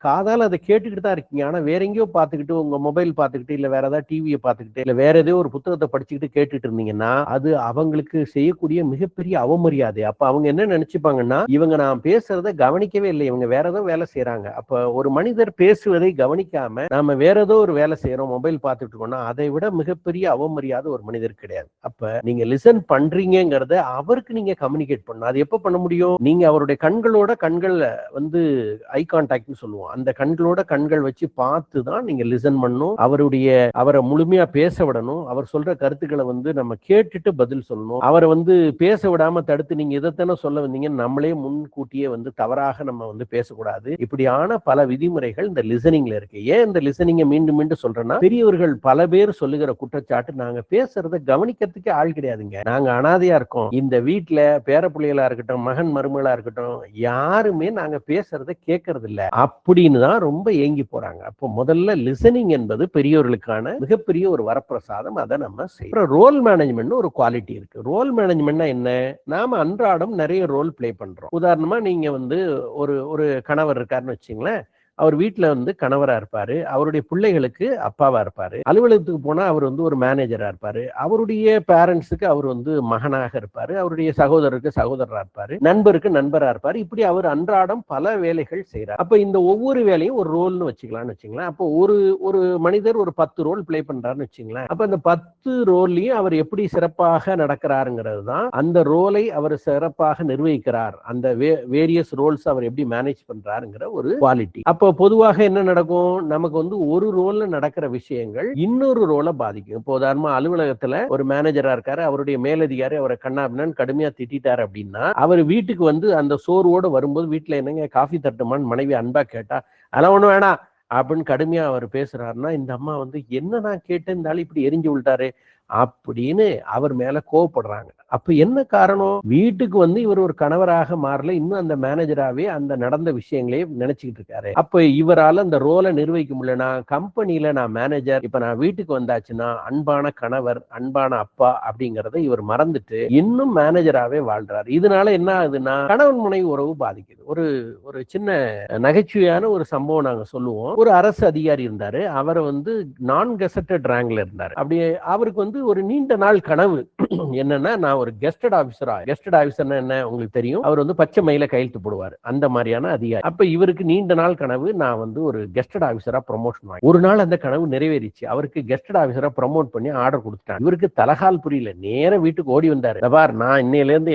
காதால அதை கேட்டுக்கிட்டு தான் இருக்கீங்க. ஆனா வேற எங்கேயோ பார்த்துக்கிட்டு, உங்க மொபைல் பார்த்துக்கிட்டு, இல்ல வேற ஏதாவது டிவியை பார்த்துக்கிட்டு, இல்ல வேற ஏதோ ஒரு புத்தகத்தை படிச்சுக்கிட்டு கேட்டுட்டு இருந்தீங்கன்னா அது அவங்களுக்கு செய்யக்கூடிய மிகப்பெரிய அவமரியாதை. அப்ப அவங்க என்ன நினைச்சுப்பாங்கன்னா, இவங்க நான் பேசுறத கவனிக்கவே இல்லை, இவங்க வேற ஏதோ வேலை செய்யறாங்க. அப்ப ஒரு மனிதர் பேசுவதை கவனிக்காம நாம வேற ஏதோ ஒரு வேலை செய்யறோம், மொபைல் பார்த்துட்டு இருக்கோம்னா அதை விட மிகப்பெரிய அவமரியாதை ஒரு மனிதர் கிடையாது. அப்ப நீங்க லிசன் பண்றீங்கிறத அவருக்கு நீங்க கம்யூனிகேட் பண்ணணும். அது எப்ப பண்ண முடியும்? நீங்க அவருடைய கண்களோட கண்கள் வந்து ஐ கான்டாக்ட்னு சொல்லுவோம், அந்த கண்களோட கண்கள் வச்சு பார்த்து தான் நீங்க லிசன் பண்ணணும். அவரை முழுமையா பேச விடணும். அவர் சொல்ற கருத்துக்களை வந்து நம்ம கேட்டுட்டு பதில் சொல்லணும். அவரை வந்து பேச விடாம தடுத்து நீங்க இதைத்தானே சொல்ல வந்தீங்க, நம்மளே முன்கூட்டியே வந்து தவறாக நம்ம வந்து பேசக்கூடாது. இப்படியான பல விதிமுறைகள் இந்த லிசனிங்ல இருக்கு. ஏன் இந்த லிசனிங்கை மீண்டும் மீண்டும் சொல்றேன்னா, பெரியவர்கள் பல பேர் சொல்லுகிற குற்றச்சாட்டு, நாங்க பேசுறத கவனிக்கிறதுக்கே ஆள் கிடையாதுங்க, நாங்க அனாதையா இருக்கோம், இந்த வீட்டுல பேர பிள்ளைகளா இருக்கட்டும், மகன் மருமகளா இருக்கட்டும், யாருமே நாங்க பேசுறத கேட்கறது இல்ல, அப்படி இப்படின்னு தான் ரொம்ப ஏங்கி போறாங்க. அப்போ முதல்ல லிசனிங் என்பது பெரியவர்களுக்கான மிகப்பெரிய ஒரு வரப்பிரசாதம். அதை நம்ம செய்யறோம். ரோல் மேனேஜ்மெண்ட் ஒரு குவாலிட்டி இருக்கு. ரோல் மேனேஜ்மெண்ட்னா என்ன? நாம அன்றாடம் நிறைய ரோல் பிளே பண்றோம். உதாரணமா நீங்க வந்து ஒரு ஒரு கணவர் இருக்காருன்னு வச்சுங்களேன். அவர் வீட்டுல வந்து கணவரா இருப்பாரு, அவருடைய பிள்ளைகளுக்கு அப்பாவா இருப்பாரு, அலுவலகத்துக்கு போனா அவர் வந்து ஒரு மேனேஜரா இருப்பாரு, அவருடைய பேரண்ட்ஸுக்கு அவர் வந்து மகனாக இருப்பாரு, அவருடைய சகோதரருக்கு சகோதரரா இருப்பாரு, நண்பருக்கு நண்பரா இருப்பாரு. இப்படி அவர் அன்றாடம் பல வேலைகள் செய்யறார். அப்ப இந்த ஒவ்வொரு வேலையும் ஒரு ரோல்னு வச்சுக்கலாம்னு வச்சுங்களேன். அப்போ ஒரு ஒரு மனிதர் ஒரு 10 ரோல் பிளே பண்றாருன்னு வச்சுங்களேன். அப்ப அந்த 10 ரோல்லையும் அவர் எப்படி சிறப்பாக நடக்கிறாருங்கிறது தான் அந்த ரோலை அவர் சிறப்பாக நிர்வகிக்கிறார், அந்த வேரியஸ் ரோல்ஸ் அவர் எப்படி மேனேஜ் பண்றாருங்கிற ஒரு குவாலிட்டி. அப்போ பொதுவாக என்ன நடக்கும்? நமக்கு வந்து ஒரு ரோல்ல நடக்கிற விஷயங்கள் இன்னொரு ரோலை பாதிக்கும். இப்போ உதாரணமா அலுவலகத்துல ஒரு மேனேஜரா இருக்காரு, அவருடைய மேலதிகாரி அவரை கண்ணாபின்னு கடுமையா திட்டாரு அப்படின்னா, அவர் வீட்டுக்கு வந்து அந்த சோர்வோடு வரும்போது வீட்டுல என்னங்க காஃபி தட்டுமான்னு மனைவி அன்பா கேட்டா, அதெல்லாம் ஒண்ணு வேணாம் அப்படின்னு கடுமையா அவர் பேசுறாருன்னா, இந்த அம்மா வந்து என்ன நான் கேட்டேன், இந்த ஆள் இப்படி எரிஞ்சு விட்டாரு அப்படின்னு அவர் மேல கோவப்படுறாங்க. அப்ப என்ன காரணம்? வீட்டுக்கு வந்து இவர் ஒரு கணவராக மாறல, இன்னும் அந்த மேனேஜராவே அந்த நடந்த விஷயங்களே நினைச்சுக்கிட்டு இருக்காரு. அப்ப இவரால அந்த ரோலை நிர்வகிக்க முடியல. நான் கம்பெனில நான் மேனேஜர், இப்ப நான் வீட்டுக்கு வந்தாச்சுன்னா அன்பான கணவர், அன்பான அப்பா அப்படிங்கறத இவர் மறந்துட்டு இன்னும் மேனேஜராவே வாழ்றாரு. இதனால என்ன ஆகுதுன்னா கணவன் மனைவி உறவு பாதிக்குது. ஒரு ஒரு சின்ன நகைச்சுவையான ஒரு சம்பவம் நாங்க சொல்லுவோம். ஒரு அரசு அதிகாரி இருந்தாரு, அவரை வந்து நான் கெசட்டட் ரேங்க்ல இருந்தாரு. அப்படியே அவருக்கு வந்து ஒரு நீண்ட நாள் கனவு என்னன்னா, நான் ஒரு கெஸ்டட் ஆபீசரா. கெஸ்டட் ஆபீசர்னா என்ன உங்களுக்கு தெரியும்? அவர் வந்து பச்சை மயில கையெழுத்து போடுவார், அந்த மாதிரியான அதிகாரி. அப்ப இவருக்கு நீண்ட நாள் கனவு, நான் வந்து ஒரு கெஸ்டட் ஆபீசரா ப்ரமோஷன் வாங்கி. ஒரு நாள் அந்த கனவு நிறைவேறிச்சு. அவருக்கு கெஸ்டட் ஆபீசரா ப்ரமோட் பண்ணி ஆர்டர் கொடுத்துட்டாங்க. இவருக்கு தலகால் புரியல, நேர வீட்டுக்கு ஓடி வந்தாரு. பார், நான் இன்னையில இருந்து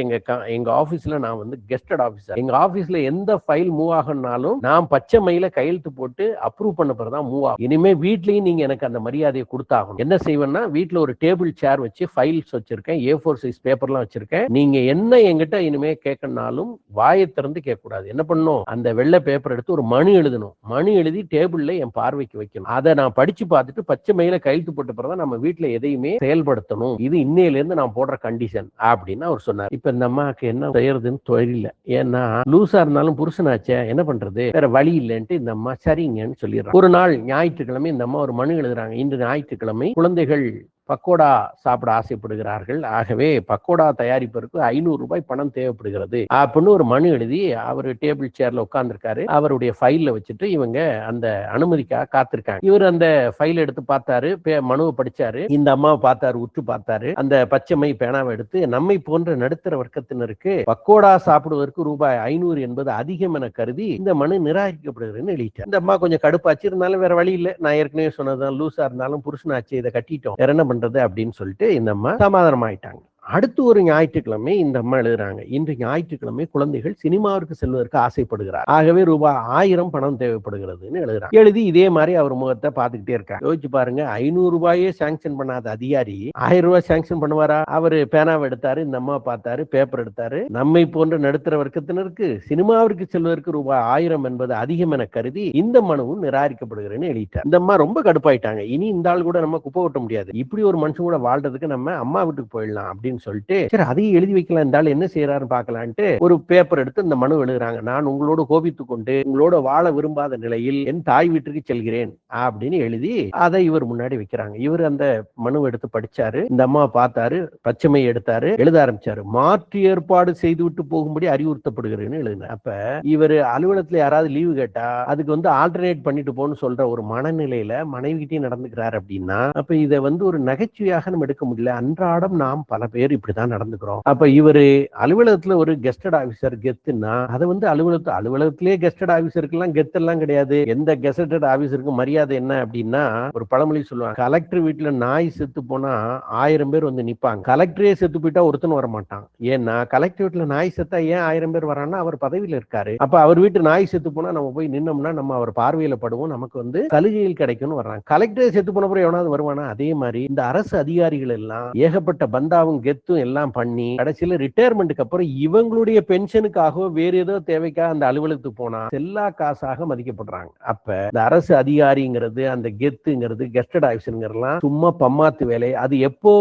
எங்க ஆபீஸ்ல நான் வந்து கெஸ்டட் ஆபீசர். எங்க ஆபீஸ்ல எந்த ஃபைல் மூவ் ஆகணும்னாலும் நான் பச்சை மயில கையெழுத்து போட்டு அப்ரூவ் பண்ண பிறகுதான் மூவ் ஆகும். இனிமே வீட்லயும் நீங்க எனக்கு அந்த மரியாதையை கொடுத்தாகணும். என்ன செய்வேன்னா, வீட்டுல ஒரு டேபிள் சேர் வச்சு ஃபைல்ஸ் வச்சிருக்கேன், A4 சைஸ் பேப்பர்லாம் வச்சிருக்கேன். நீங்க என்ன என்கிட்ட இனிமே கேட்கணும்னாலும் வாயை திறந்து கேட்க கூடாது. என்ன பண்ணணும்? அந்த வெள்ளை பேப்பர் எடுத்து ஒரு மனு எழுதணும். மனு எழுதி டேபிள்ல என் பார்வைக்கு வைக்கணும். அதை நான் படிச்சு பார்த்துட்டு பச்சை மயில கையெழுத்து போட்ட பிறகு நம்ம வீட்டுல எதையுமே செயல்படுத்தணும். இது இன்னையில இருந்து நான் போடுற கண்டிஷன் அப்படின்னு அவர் சொன்னார். இப்ப இந்த அம்மாக்கு என்ன செய்யறதுன்னு தெரியல. ஏன்னா லூசா இருந்தாலும் புருஷனாச்சே, என்ன பண்றது, வேற வழி இல்லைன்ட்டு இந்த அம்மா சரிங்கன்னு சொல்லிடுறாங்க. ஒரு நாள் ஞாயிற்றுக்கிழமை இந்த அம்மா ஒரு மனு எழுதுறாங்க. இன்று ஞாயிற்றுக்கிழமை குழந்தைகள் பக்கோடா சாப்பிட ஆசைப்படுகிறார்கள், ஆகவே பக்கோடா தயாரிப்பதற்கு 500 ரூபாய் பணம் தேவைப்படுகிறது அப்படின்னு ஒரு மனு எழுதி அவர் டேபிள் சேர்ல உட்கார்ந்துருக்காரு. அவருடைய ஃபைல்ல வச்சுட்டு இவங்க அந்த அனுமதிக்காக காத்திருக்காங்க. இவர் அந்த ஃபைல் எடுத்து பார்த்தாரு, மனுவை படிச்சாரு, இந்த அம்மாவை பார்த்தாரு, உற்று பார்த்தாரு. அந்த பச்சைமை பேனாவை எடுத்து, நம்மை போன்ற நடுத்தர வர்க்கத்தினருக்கு பக்கோடா சாப்பிடுவதற்கு ரூபாய் 500 என்பது அதிகம் என கருதி இந்த மனு நிராகரிக்கப்படுகிறதுன்னு எழுதிட்டார். இந்த அம்மா கொஞ்சம் கடுப்பாச்சு, இருந்தாலும் வேற வழி இல்லை, நான் ஏற்கனவே சொன்னதுதான், லூசா இருந்தாலும் புருஷனாச்சு, இதை கட்டிட்டோம், வேற என்ன பண்றது அப்படின்னு சொல்லிட்டு இந்த அம்மா சமாதானம் ஆயிட்டாங்க. அடுத்து ஒரு ஞாயிற்றுக்கிழமை இந்த அம்மா எழுதுறாங்க, இன்று ஞாயிற்றுக்கிழமை குழந்தைகள் சினிமாவிற்கு செல்வதற்கு ஆசைப்படுகிறார், ஆகவே ரூபாய் 1000 பணம் தேவைப்படுகிறதுன்னு எழுதுறாங்க. எழுதி இதே மாதிரி அவர் முகத்தை பார்த்துக்கிட்டே இருக்காங்க. யோசிச்சு பாருங்க, 500 ரூபாயே சாங்ஷன் பண்ணாத அதிகாரி 1000 ரூபாய் சாங்ஷன் பண்ணுவாரா? அவரு பேனாவை எடுத்தாரு, இந்த அம்மா பார்த்தாரு, பேப்பர் எடுத்தாரு, நம்மை போன்ற நடுத்தர வர்க்கத்தினருக்கு சினிமாவிற்கு செல்வதற்கு ரூபாய் 1000 என்பது அதிகம் என கருதி இந்த மனுவும் நிராகரிக்கப்படுகிறேன்னு எழுதிட்டார். இந்த அம்மா ரொம்ப கடுப்பாயிட்டாங்க. இனி இந்த ஆள் கூட நம்ம குப்பை ஓட்ட முடியாது, இப்படி ஒரு மனுஷன் கூட வாழ்றதுக்கு நம்ம அம்மா வீட்டுக்கு போயிடலாம் அப்படின்னு சொல்லிட்டு, சரி அதையும் எழுதி வைக்கலாம், இந்த ஆள் என்ன செய்யறாருன்னு பார்க்கலான்ட்டு ஒரு பேப்பர் எடுத்து இந்த மனு எழுதுறாங்க. நான் உங்களோடு கோபித்துக் கொண்டு உங்களோட வாழ விரும்பாத நிலையில் என் தாய் வீட்டுக்கு செல்கிறேன் அப்படின்னு எழுதி அதை இவர் முன்னாடி வைக்கிறாங்க. இவர் அந்த மனு எடுத்து படிச்சாரு, இந்த அம்மா பார்த்தாரு, பச்சைமை எடுத்தாரு, எழுத ஆரம்பிச்சாரு. மாற்று ஏற்பாடு செய்து விட்டு போகும்படி அறிவுறுத்தப்படுகிறேன்னு எழுதினார். அப்ப இவர் அலுவலகத்துல யாராவது லீவு கேட்டா அதுக்கு வந்து ஆல்டர்னேட் பண்ணிட்டு போன்னு சொல்ற ஒரு மனநிலையில மனைவிகிட்டையும் நடந்துக்கிறாரு அப்படின்னா, அப்ப இதை வந்து ஒரு நகைச்சுவையாக நம்ம எடுக்க முடியல. அன்றாடம் நாம் பல பேர் இப்படிதான் நடந்துக்கிறோம். அப்ப இவரு அலுவலகத்துல ஒரு கெஸ்டட் ஆபீசர் கெத்துன்னா, அதை வந்து அலுவலகத்திலே கெஸ்டட் ஆபீசருக்கு எல்லாம் கெத்து எல்லாம் கிடையாது. எந்த கெஸ்டட் ஆபீசருக்கு மரியாதை என்ன அப்படின்னா, ஒரு பழமொழி சொல்லுவாங்க, கலெக்டர் வீட்டுல நாய் செத்து போனா 1000 பேர் வந்து நிப்பாங்க, கலெக்டரே செத்து போயிட்டா ஒருத்தனும் வர மாட்டான். ஏன்னா கலெக்டர் வீட்டுல நாய் செத்தா ஏன் 1000 பேர் வரான்னா, அவர் பதவியில இருக்காரு. அப்ப அவர் வீட்டு நாய் செத்து போனா நம்ம போய் நின்னோம்னா நம்ம அவர் பார்வையில படுவோம், நமக்கு வந்து சலுகையில் கிடைக்கும்னு வர்றாங்க. கலெக்டரே செத்து போன பிறகு எவனாவது வருவானா? அதே மாதிரி இந்த அரசு அதிகாரிகள் எல்லாம் ஏகப்பட்ட பந்தாவும் கெத்தும் எல்லாம் பண்ணி கடைசியில ரிட்டையர்மெண்ட்டுக்கு அப்புறம் இவங்களுடைய பென்ஷனுக்காக வேற ஏதோ தேவைக்காக அந்த அலுவலகத்துக்கு போனா செல்லா காசாக மதிக்கப்படுறாங்க. அப்ப இந்த அரசு அதிகாரிங்கிறது, அந்த கெத்துங்கிறது, கெஸ்டட் ஆபீசர்லாம் சும்மா பம்மாத்து வேலை. அது எப்போ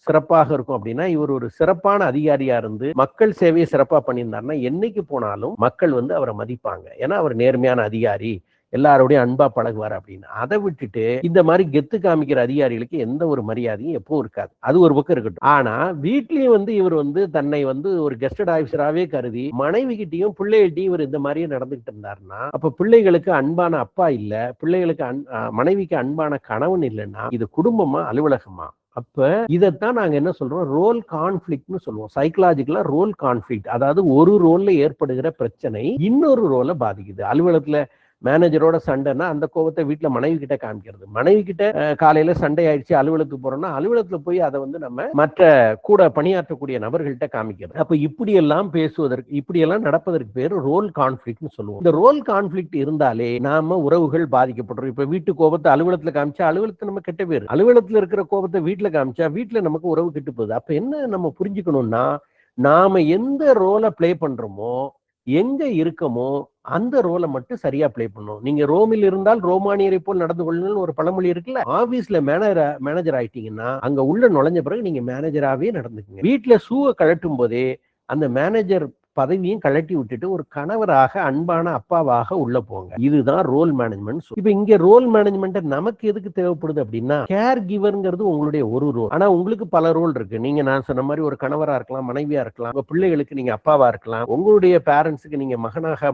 சிறப்பாக இருக்கும் அப்படின்னா, இவர் ஒரு சிறப்பான அதிகாரியா இருந்து மக்கள் சேவையை சிறப்பா பண்ணியிருந்தாருன்னா என்னைக்கு போனாலும் மக்கள் வந்து அவரை மதிப்பாங்க. ஏன்னா அவர் நேர்மையான அதிகாரி, எல்லாரோடையும் அன்பா பழகுவார் அப்படின்னு. அதை விட்டுட்டு இந்த மாதிரி கெத்து காமிக்கிற அதிகாரிகளுக்கு எந்த ஒரு மரியாதையும் எப்பவும் இருக்காது. அது ஒரு பக்கம் இருக்கட்டும். ஆனா வீட்லயும் இவர் தன்னை ஒரு கெஸ்டட் ஆபீசராகவே கருதி மனைவி கிட்டையும் பிள்ளைகிட்டையும் இவர் இந்த மாதிரியே நடந்துகிட்டு இருந்தாருன்னா, அப்ப பிள்ளைகளுக்கு அன்பான அப்பா இல்ல, பிள்ளைகளுக்கு மனைவிக்கு அன்பான கணவன் இல்லைன்னா இது குடும்பமா அலுவலகமா? அப்ப இதைத்தான் நாங்க என்ன சொல்றோம், ரோல் கான்ஃபிளிக்ட்னு சொல்லுவோம். சைக்கலாஜிக்கலா ரோல் கான்ஃபிளிக்ட், அதாவது ஒரு ரோல்ல ஏற்படுகிற பிரச்சனை இன்னொரு ரோலை பாதிக்குது. அலுவலகத்துல மேனேஜரோட சண்டைன்னா அந்த கோபத்தை வீட்டுல மனைவி கிட்ட காமிக்கிறது. மனைவி கிட்ட காலையில சண்டை ஆயிடுச்சு, அலுவலகத்துக்கு போறோம்னா அலுவலகத்துல போய் அதை நம்ம மற்ற கூட பணியாற்றக்கூடிய நபர்கள்ட்ட காமிக்கிறது. அப்ப இப்படி எல்லாம் பேசுவதற்கு, இப்படி எல்லாம் நடப்பதற்கு பேர் ரோல் கான்ஃபிளிக்ட்னு சொல்லுவோம். இந்த ரோல் கான்ஃபிளிக்ட் இருந்தாலே நாம உறவுகள் பாதிக்கப்படும். இப்ப வீட்டு கோபத்தை அலுவலகத்துல காமிச்சா அலுவலகத்துல நம்ம கெட்ட பேர், அலுவலகத்துல இருக்கிற கோபத்தை வீட்டுல காமிச்சா வீட்டுல நமக்கு உறவு கெட்டு போகுது. அப்ப என்ன நம்ம புரிஞ்சுக்கணும்னா, நாம எந்த ரோலை பிளே பண்றோமோ, எங்க இருக்கமோ அந்த ரோலை மட்டும் சரியா பிளே பண்ணும். நீங்க ரோமில் இருந்தால் ரோமானியரை போல் நடந்து கொள்ளணும்னு ஒரு பழமொழி இருக்குல்ல. ஆபீஸ்ல மேனேஜர் ஆயிட்டீங்கன்னா அங்க உள்ள நுழைஞ்ச பிறகு நீங்க மேனேஜராவே நடந்துக்குங்க. வீட்டுல ஷூவை கழட்டும் போதே அந்த மேனேஜர் பதவியும் கழட்டி விட்டுட்டு ஒரு கணவராக, அன்பான அப்பாவாக உள்ள போங்க. இதுதான் ரோல் மேனேஜ்மெண்ட். இப்ப இங்க ரோல் மேனேஜ்மெண்ட் நமக்கு எதுக்கு தேவைப்படுது அப்படின்னா, கேர் கிவர்ங்கிறது உங்களுடைய ஒரு ரோல். ஆனா உங்களுக்கு பல ரோல் இருக்கு. நீங்க நான் சொன்ன மாதிரி ஒரு கணவரா இருக்கலாம், மனைவியா இருக்கலாம், உங்க பிள்ளைகளுக்கு நீங்க அப்பாவா இருக்கலாம், உங்களுடைய பேரண்ட்ஸுக்கு நீங்க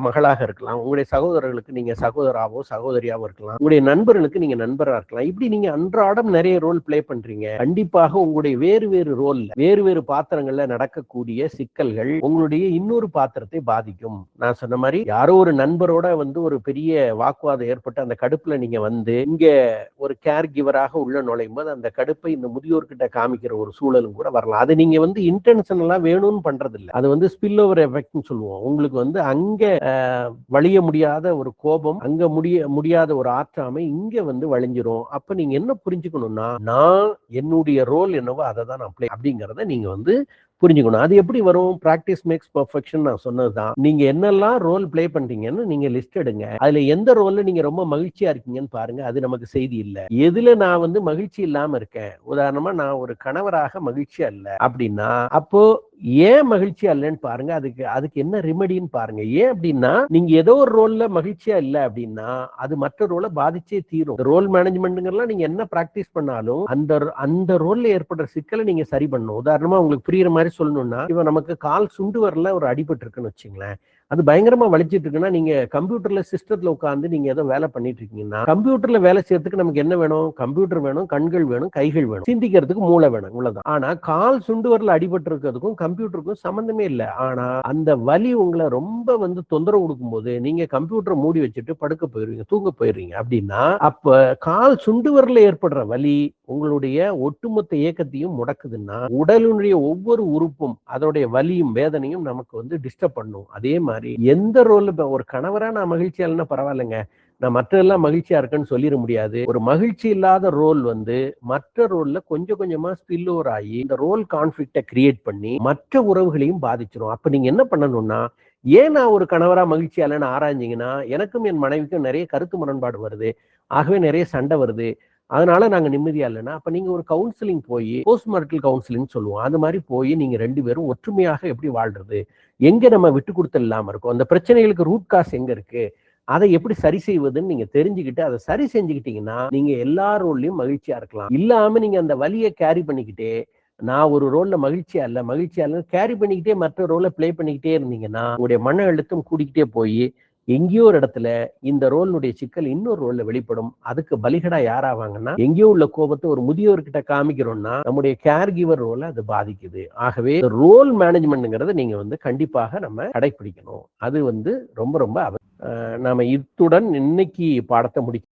மகளாக இருக்கலாம், உங்களுடைய சகோதரர்களுக்கு நீங்க சகோதராவோ சகோதரியாவோ இருக்கலாம், உங்களுடைய நண்பர்களுக்கு நீங்க நண்பரா இருக்கலாம். இப்படி நீங்க அன்றாடம் நிறைய ரோல் பிளே பண்றீங்க. கண்டிப்பாக உங்களுடைய வேறு வேறு ரோல்ல, வேறு வேறு பாத்திரங்கள்ல நடக்கக்கூடிய சிக்கல்கள் உங்களுடைய இன்னொரு பாத்திரத்தை பாதிக்கும். நான் சொன்ன மாதிரி யாரோ ஒரு நண்பரோட ஒரு பெரிய வாக்குவாதம் ஏற்பட்டு அந்த கடுப்புல நீங்க இங்க ஒரு கேர் கிவராக உள்ள நுழையும் போது அந்த கடுப்பை இந்த முதியோர்கிட்ட காமிக்கிற ஒரு சூழலும் கூட வரலாம். அது நீங்க இன்டென்ஷனலா வேணும்னு பண்றது இல்ல. அது ஸ்பில் ஓவர் எஃபெக்ட்னு சொல்லுவோம். உங்களுக்கு அங்க வழிய முடியாத ஒரு கோபம், அங்க முடியாத ஒரு ஆற்றாமை இங்க வழிஞ்சிரும். அப்ப நீங்க என்ன புரிஞ்சுக்கணும்னா, நான் என்னுடைய ரோல் என்னவோ அதை தான் நான் பிளே அப்படிங்கறத நீங்க புரிஞ்சுக்கணும். அது எப்படி வரும்? பிராக்டிஸ் மேக்ஸ் பெர்ஃபெக்ஷன் நான் சொன்னதுதான். நீங்க என்னெல்லாம் ரோல் பிளே பண்றீங்கன்னு நீங்க லிஸ்ட் எடுங்க. அதுல எந்த ரோல்ல நீங்க ரொம்ப மகிழ்ச்சியா இருக்கீங்கன்னு பாருங்க. அது நமக்கு செய்தி இல்ல. எதுல நான் மகிழ்ச்சி இல்லாம இருக்கேன், உதாரணமா நான் ஒரு கணவராக மகிழ்ச்சியா இல்ல அப்படின்னா, அப்போ ஏன் மகிழ்ச்சியா இல்லைன்னு பாருங்க. அதுக்கு என்ன ரெமெடின்னு பாருங்க. ஏன் அப்படின்னா, நீங்க ஏதோ ஒரு ரோல்ல மகிழ்ச்சியா இல்ல அப்படின்னா அது மற்ற ரோலை பாதிச்சே தீரும். ரோல் மேனேஜ்மெண்ட்ங்கிறலாம் நீங்க என்ன பிராக்டிஸ் பண்ணாலும் அந்த ரோல்ல ஏற்படுற சிக்கலை நீங்க சரி பண்ணணும். உதாரணமா உங்களுக்கு புரியுற மாதிரி சொல்லணும்னா, இப்ப நமக்கு கால் சுண்டு வரல ஒரு அடிபட்டு இருக்குன்னு வச்சுங்களேன், அது பயங்கரமா வலிச்சிட்டு இருக்குன்னா, நீங்க கம்ப்யூட்டர்ல சிஸ்டத்துல உட்காந்து நீங்க ஏதோ வேலை பண்ணிட்டு இருக்கீங்கன்னா, கம்ப்யூட்டர்ல வேலை செய்யறதுக்கு நமக்கு என்ன வேணும்? கம்ப்யூட்டர் வேணும், கண்கள் வேணும், கைகள் வேணும், சிந்திக்கிறதுக்கு மூளை வேணும், இவ்வளவுதான். ஆனா கால் சுண்டு வரல அடிபட்டு இருக்கிறதுக்கும் கம்ப்யூட்டருக்கும் சம்பந்தமே இல்லை. ஆனா அந்த வலி உங்களை ரொம்ப தொந்தரவு கொடுக்கும் போது நீங்க கம்ப்யூட்டரை மூடி வச்சுட்டு படுக்க போயிருவீங்க, தூங்க போயிருவீங்க. அப்படின்னா அப்ப கால் சுண்டு வரல ஏற்படுற வலி உங்களுடைய ஒட்டுமொத்த இயக்கத்தையும் முடக்குதுன்னா, உடலுடைய ஒவ்வொரு உறுப்பும் அதோடைய வலியும் வேதனையும் நமக்கு டிஸ்டர்ப் பண்ணும். அதே மாதிரி எந்த ரோல், ஒரு கணவரா நான் மகிழ்ச்சியா இல்லைன்னா பரவாயில்லைங்க, நான் மற்றதெல்லாம் மகிழ்ச்சியா இருக்குன்னு சொல்லிட முடியாது. ஒரு மகிழ்ச்சி இல்லாத ரோல் மற்ற ரோல்ல கொஞ்சம் கொஞ்சமா ஸ்பில் ஓவர் ஆகி இந்த ரோல் கான்ஃபிளிக்ட கிரியேட் பண்ணி மற்ற உறவுகளையும் பாதிச்சிடும். அப்ப நீங்க என்ன பண்ணணும்னா, ஏன் நான் ஒரு கணவரா மகிழ்ச்சியா இல்லைன்னு ஆராய்ஞ்சிங்கன்னா, எனக்கும் என் மனைவிக்கும் நிறைய கருத்து முரண்பாடு வருது, ஆகவே நிறைய சண்டை வருது, அதனால நாங்க நிம்மதியா இல்லைன்னா, அப்ப நீங்க ஒரு கவுன்சிலிங் போய், போஸ்ட் மேரிட்டல் கவுன்சிலிங் சொல்லுவோம், அது மாதிரி போய் நீங்க 2 பேரும் ஒற்றுமையாக எப்படி வாழ்றது, எங்க நம்ம விட்டு கொடுத்தல் இல்லாம இருக்கும், அந்த பிரச்சனைகளுக்கு ரூட் காஸ் எங்க இருக்கு, அதை எப்படி சரி செய்வதுன்னு நீங்க தெரிஞ்சுக்கிட்டு அதை சரி செஞ்சுக்கிட்டீங்கன்னா நீங்க எல்லா ரோல்லையும் மகிழ்ச்சியா இருக்கலாம். இல்லாம நீங்க அந்த வலியை கேரி பண்ணிக்கிட்டே, நான் ஒரு ரோல்ல மகிழ்ச்சியா இல்ல கேரி பண்ணிக்கிட்டே மற்ற ரோலை பிளே பண்ணிக்கிட்டே இருந்தீங்கன்னா உங்களுடைய மன அழுத்தம் கூடிக்கிட்டே போய் எங்கேயோ ஒரு இடத்துல இந்த ரோலுடைய சிக்கல் இன்னொரு ரோல்ல வெளிப்படும். அதுக்கு பலிகடா யாராவாங்கன்னா, எங்கேயோ உள்ள கோபத்தை ஒரு முதியோர்கிட்ட காமிக்கிறோம்னா நம்முடைய கேர் கிவர் ரோலை அது பாதிக்குது. ஆகவே ரோல் மேனேஜ்மெண்ட்ங்கிறத நீங்க கண்டிப்பாக நம்ம கடைபிடிக்கணும். அது ரொம்ப ரொம்ப நாம இத்துடன் இன்னைக்கு பாடத்தை முடிக்க